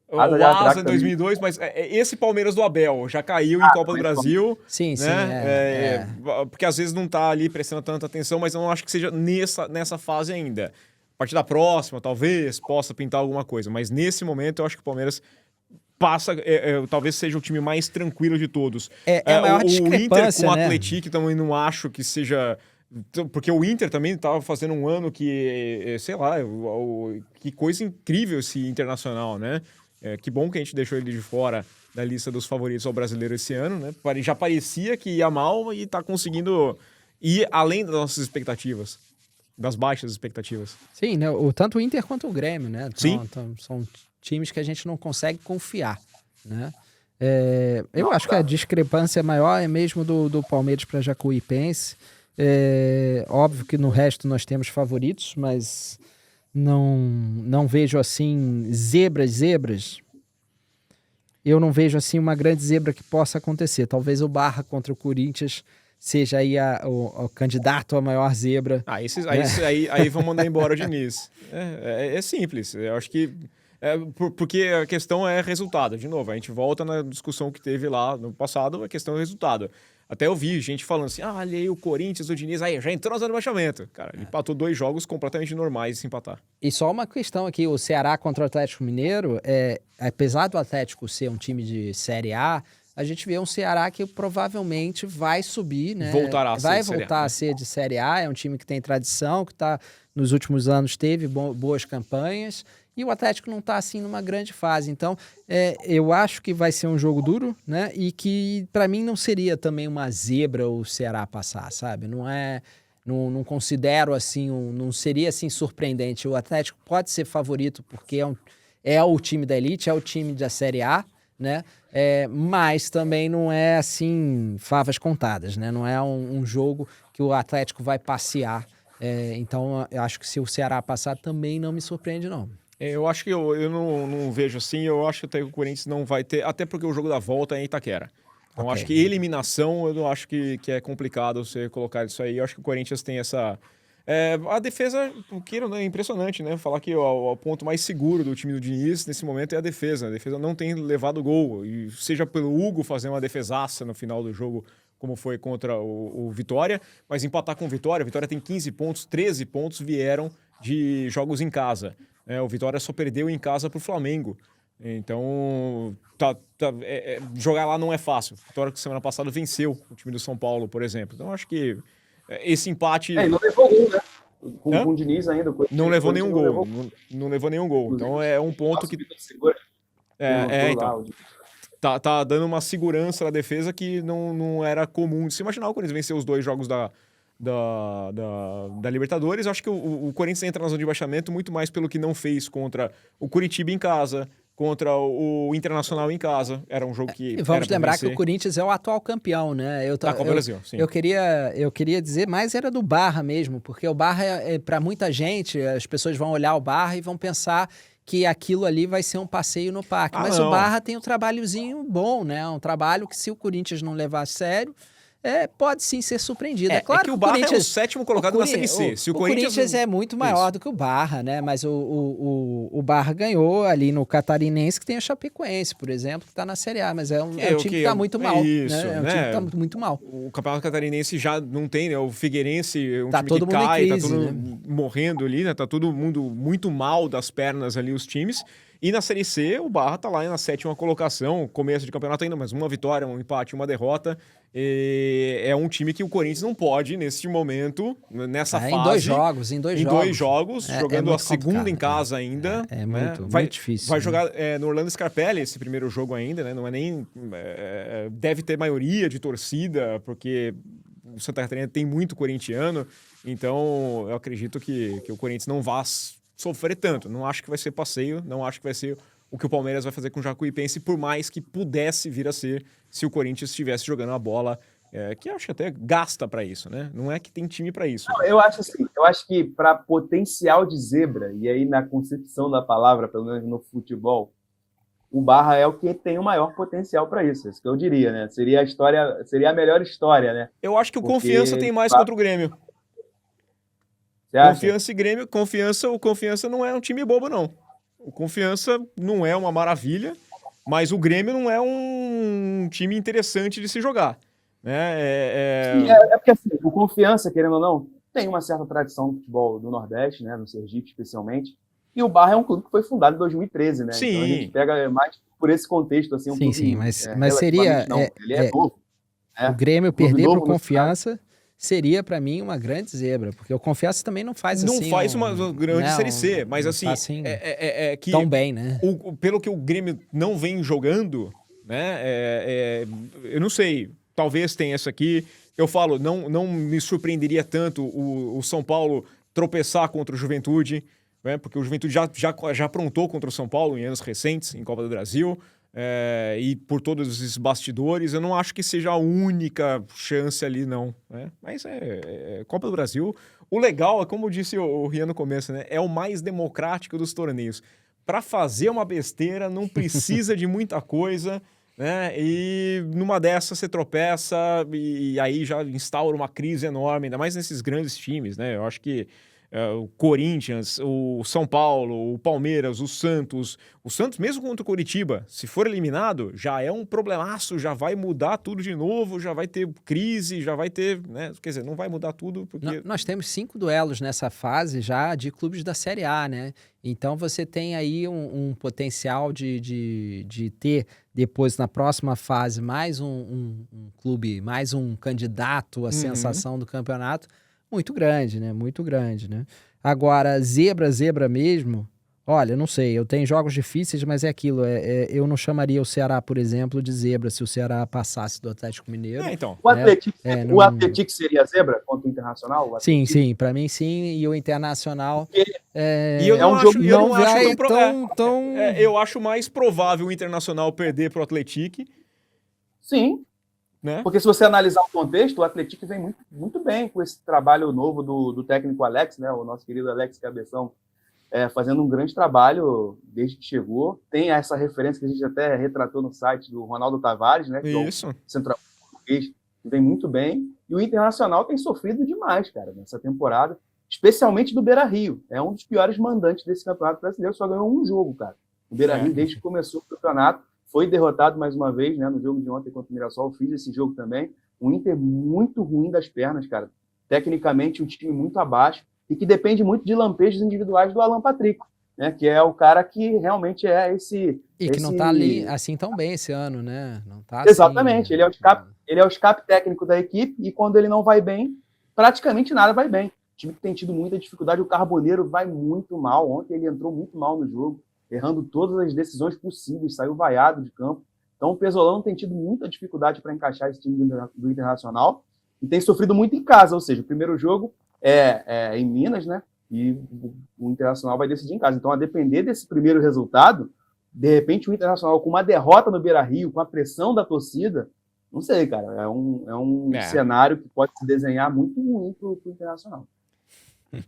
O Asa em 2002, mas esse Palmeiras do Abel já caiu em Copa do Brasil. Sim, né? Porque às vezes não tá ali prestando tanta atenção, mas eu não acho que seja nessa fase ainda. A partir da próxima, talvez, possa pintar alguma coisa. Mas nesse momento, eu acho que o Palmeiras passa, talvez seja o time mais tranquilo de todos. A maior o Inter com o né? Atlético também não acho que seja... Porque o Inter também estava fazendo um ano que, sei lá, que coisa incrível esse Internacional, né? Que bom que a gente deixou ele de fora da lista dos favoritos ao brasileiro esse ano, né? Já parecia que ia mal e está conseguindo ir além das nossas expectativas, das baixas expectativas. Sim, né? Tanto o Inter quanto o Grêmio, né? Sim. São times que a gente não consegue confiar, né? Eu acho que a discrepância maior é mesmo do Palmeiras para Jacuipense. Óbvio que no resto nós temos favoritos, mas não vejo assim zebras. Eu não vejo assim uma grande zebra que possa acontecer. Talvez o Barra contra o Corinthians seja aí o candidato a maior zebra. Aí vão mandar embora o Diniz. É simples. Eu acho que porque a questão é resultado. De novo, a gente volta na discussão que teve lá no passado, a questão é resultado. Até eu vi gente falando assim, olha aí o Corinthians, o Diniz, aí já entrou na zona de rebaixamento. Cara, ele empatou 2 jogos completamente normais se empatar. E só uma questão aqui, o Ceará contra o Atlético Mineiro, apesar do Atlético ser um time de Série A gente vê um Ceará que provavelmente vai subir, né? Vai voltar a ser de Série A, é um time que tem tradição, que nos últimos anos teve boas campanhas, e o Atlético não está assim numa grande fase. Então, eu acho que vai ser um jogo duro, né? E que para mim não seria também uma zebra o Ceará passar, sabe? Não considero assim, não seria assim surpreendente. O Atlético pode ser favorito porque é o time da elite, é o time da Série A, né? Mas também não é assim favas contadas, né? Não é um jogo que o Atlético vai passear. Então, eu acho que se o Ceará passar, também não me surpreende, não. Eu acho que eu não vejo assim, eu acho até que o Corinthians não vai ter, até porque o jogo da volta é em Itaquera. Então, acho que eliminação, eu não acho que é complicado você colocar isso aí. Eu acho que o Corinthians tem essa... a defesa, é impressionante, né? Falar que o ponto mais seguro do time do Diniz nesse momento é a defesa. A defesa não tem levado gol. E seja pelo Hugo fazer uma defesaça no final do jogo, como foi contra o Vitória, mas empatar com o Vitória. A Vitória tem 15 pontos, 13 pontos vieram de jogos em casa. O Vitória só perdeu em casa pro Flamengo. Então, jogar lá não é fácil. A Vitória que semana passada venceu o time do São Paulo, por exemplo. Então, acho que esse empate... não levou gol, né? Com o Diniz ainda. Não levou nenhum gol. Não levou nenhum gol. Então, é um ponto que... Então... Tá dando uma segurança na defesa que não era comum de se imaginar. O Corinthians venceu os 2 jogos da Libertadores. Acho que o Corinthians entra na zona de baixamento muito mais pelo que não fez contra o Curitiba em casa, contra o Internacional em casa. Era um jogo que... vamos lembrar que o Corinthians é o atual campeão, né? Copa do Brasil, sim. Eu queria dizer, mais era do Barra mesmo, porque o Barra, para muita gente, as pessoas vão olhar o Barra e vão pensar que aquilo ali vai ser um passeio no parque. Mas não. O Barra tem um trabalhozinho bom, né? Um trabalho que, se o Corinthians não levar a sério, pode sim ser surpreendido. Claro que o Barra é o 7º colocado na Série C. O Corinthians é muito maior do que o Barra, né? Mas o Barra ganhou ali no Catarinense, que tem a Chapecoense, por exemplo, que está na Série A, mas é um time que está muito mal. Isso, né? É um time que está muito mal. O Campeonato Catarinense já não tem, né? O Figueirense é um time todo que mundo cai, em crise, tá todo mundo morrendo ali, né? Tá todo mundo muito mal das pernas ali, os times. E na Série C, o Barra tá lá na 7ª colocação, começo de campeonato ainda, mas uma vitória, um empate, uma derrota. É um time que o Corinthians não pode, nesse momento, nessa fase... Em 2 jogos. Em 2 jogos, jogando a segunda em casa ainda. Muito difícil. Vai jogar no Orlando Scarpelli esse primeiro jogo ainda, né? Não é nem... deve ter maioria de torcida, porque o Santa Catarina tem muito corintiano. Então, eu acredito que o Corinthians não vá sofrer tanto. Não acho que vai ser passeio, não acho que vai ser o que o Palmeiras vai fazer com o Jacuipense, por mais que pudesse vir a ser se o Corinthians estivesse jogando a bola, que eu acho que até gasta para isso, né? Não é que tem time para isso. Não, eu acho assim, que para potencial de zebra, e aí na concepção da palavra, pelo menos no futebol, o Barra é o que tem o maior potencial para isso, isso que eu diria, né? Seria a melhor história, né? Eu acho que o Confiança tem mais contra o Grêmio. Confiança e Grêmio, o Confiança não é um time bobo, não. O Confiança não é uma maravilha, mas o Grêmio não é um time interessante de se jogar. Né? Sim, porque assim, o Confiança, querendo ou não, tem uma certa tradição no futebol do Nordeste, né, no Sergipe especialmente, e o Barra é um clube que foi fundado em 2013, né? Sim. Então a gente pega mais por esse contexto, assim, Sim, mas seria... ele é novo. O Grêmio perder para o Confiança... seria, para mim, uma grande zebra, porque o Confiança também não faz assim... Não faz uma grande Série C, mas assim... que tão bem, né? Pelo que o Grêmio não vem jogando, né? Eu não sei, talvez tenha essa aqui. Eu falo, não me surpreenderia tanto o São Paulo tropeçar contra o Juventude, né? Porque o Juventude já aprontou contra o São Paulo em anos recentes, em Copa do Brasil. E por todos esses bastidores, eu não acho que seja a única chance ali, não. Né? Mas Copa do Brasil. O legal é, como disse o Rian no começo, né? É o mais democrático dos torneios. Para fazer uma besteira, não precisa de muita coisa, né? E numa dessas você tropeça e aí já instaura uma crise enorme, ainda mais nesses grandes times, né? Eu acho que o Corinthians, o São Paulo, o Palmeiras, o Santos. O Santos, mesmo contra o Coritiba, se for eliminado, já é um problemaço, já vai mudar tudo de novo, já vai ter crise, já vai ter, né? Quer dizer, não vai mudar tudo porque... Nós temos 5 duelos nessa fase já de clubes da Série A, né? Então você tem aí um potencial de ter depois na próxima fase mais um clube, mais um candidato à sensação do campeonato muito grande, né? Muito grande, né? Agora, zebra mesmo, olha, não sei, eu tenho jogos difíceis, mas é aquilo, eu não chamaria o Ceará, por exemplo, de zebra se o Ceará passasse do Atlético Mineiro. Então. O Atlético, não... o Atlético seria zebra contra o Internacional? Sim, para mim sim, e o Internacional e eu não um acho, jogo eu não acho eu acho mais provável o Internacional perder pro Atlético. Sim. Né? Porque se você analisar o contexto, o Atlético vem muito, muito bem com esse trabalho novo do técnico Alex, né? O nosso querido Alex Cabeção, fazendo um grande trabalho desde que chegou. Tem essa referência que a gente até retratou no site do Ronaldo Tavares, né? Que Isso. É o centroavante português, que vem muito bem. E o Internacional tem sofrido demais, cara, nessa temporada, especialmente do Beira-Rio. É um dos piores mandantes desse campeonato brasileiro, só ganhou um jogo, cara. O Beira-Rio, desde que começou o campeonato, foi derrotado mais uma vez, né, no jogo de ontem contra o Mirassol. Eu fiz esse jogo também. Um Inter muito ruim das pernas, cara. Tecnicamente, um time muito abaixo e que depende muito de lampejos individuais do Alan Patrick, né, que é o cara que realmente é esse... E que não tá ali assim tão bem esse ano, né? Não tá Exatamente. Assim, ele é o escape técnico da equipe e quando ele não vai bem, praticamente nada vai bem. O time que tem tido muita dificuldade, o Carboneiro vai muito mal. Ontem ele entrou muito mal no jogo, errando todas as decisões possíveis, saiu vaiado de campo. Então o Pesolano tem tido muita dificuldade para encaixar esse time do Internacional e tem sofrido muito em casa, ou seja, o primeiro jogo é em Minas, né? E o Internacional vai decidir em casa. Então, a depender desse primeiro resultado, de repente o Internacional com uma derrota no Beira-Rio, com a pressão da torcida, não sei, cara, é um cenário que pode se desenhar muito ruim para o Internacional.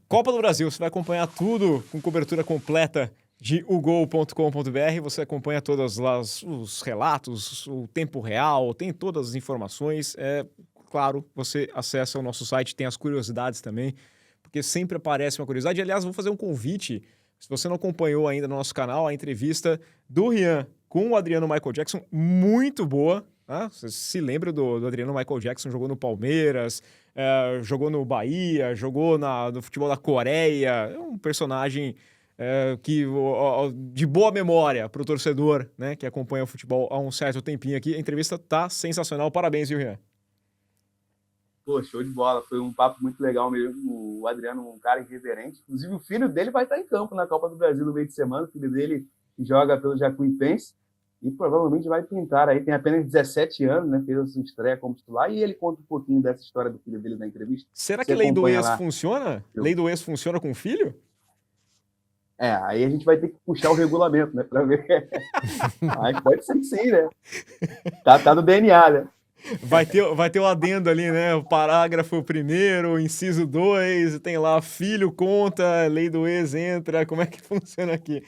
Copa do Brasil, você vai acompanhar tudo com cobertura completa de ugol.com.br, você acompanha todos os relatos, o tempo real, tem todas as informações. Claro, você acessa o nosso site, tem as curiosidades também, porque sempre aparece uma curiosidade. Aliás, vou fazer um convite, se você não acompanhou ainda no nosso canal, a entrevista do Rian com o Adriano Michael Jackson, muito boa. Tá? Você se lembra do Adriano Michael Jackson, jogou no Palmeiras, jogou no Bahia, jogou no futebol da Coreia, é um personagem... de boa memória para o torcedor, né, que acompanha o futebol há um certo tempinho aqui. A entrevista tá sensacional. Parabéns, viu, Rian? Pô, show de bola. Foi um papo muito legal mesmo. O Adriano, um cara irreverente. Inclusive, o filho dele vai estar em campo na Copa do Brasil no meio de semana. O filho dele joga pelo Jacuipense e provavelmente vai pintar aí. Tem apenas 17 anos, né? Fez a sua estreia como titular e ele conta um pouquinho dessa história do filho dele na entrevista. Será que lei do ex funciona? Lei do ex funciona com o filho? Aí a gente vai ter que puxar o regulamento, né, para ver. Mas pode ser que sim, né? Tá no DNA, né? Vai ter o adendo ali, né? O parágrafo 1º, o inciso 2, tem lá filho conta, lei do ex entra, como é que funciona aqui?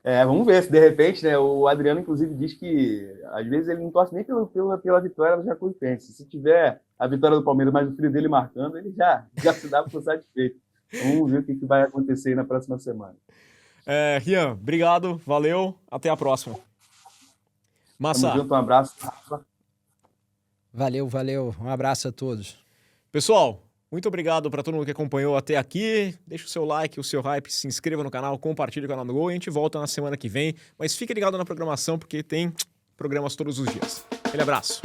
Vamos ver se de repente, né? O Adriano, inclusive, diz que às vezes ele não torce nem pela vitória do Jacuipense. Se tiver a vitória do Palmeiras, mas o filho dele marcando, ele já se dá por satisfeito. Vamos ver o que vai acontecer aí na próxima semana. Rian, obrigado, valeu, até a próxima. Massa. Tamo junto, um abraço, Rafa. Valeu, um abraço a todos. Pessoal, muito obrigado para todo mundo que acompanhou até aqui. Deixa o seu like, o seu hype, se inscreva no canal, compartilhe o canal do Gol e a gente volta na semana que vem. Mas fique ligado na programação porque tem programas todos os dias. Aquele abraço.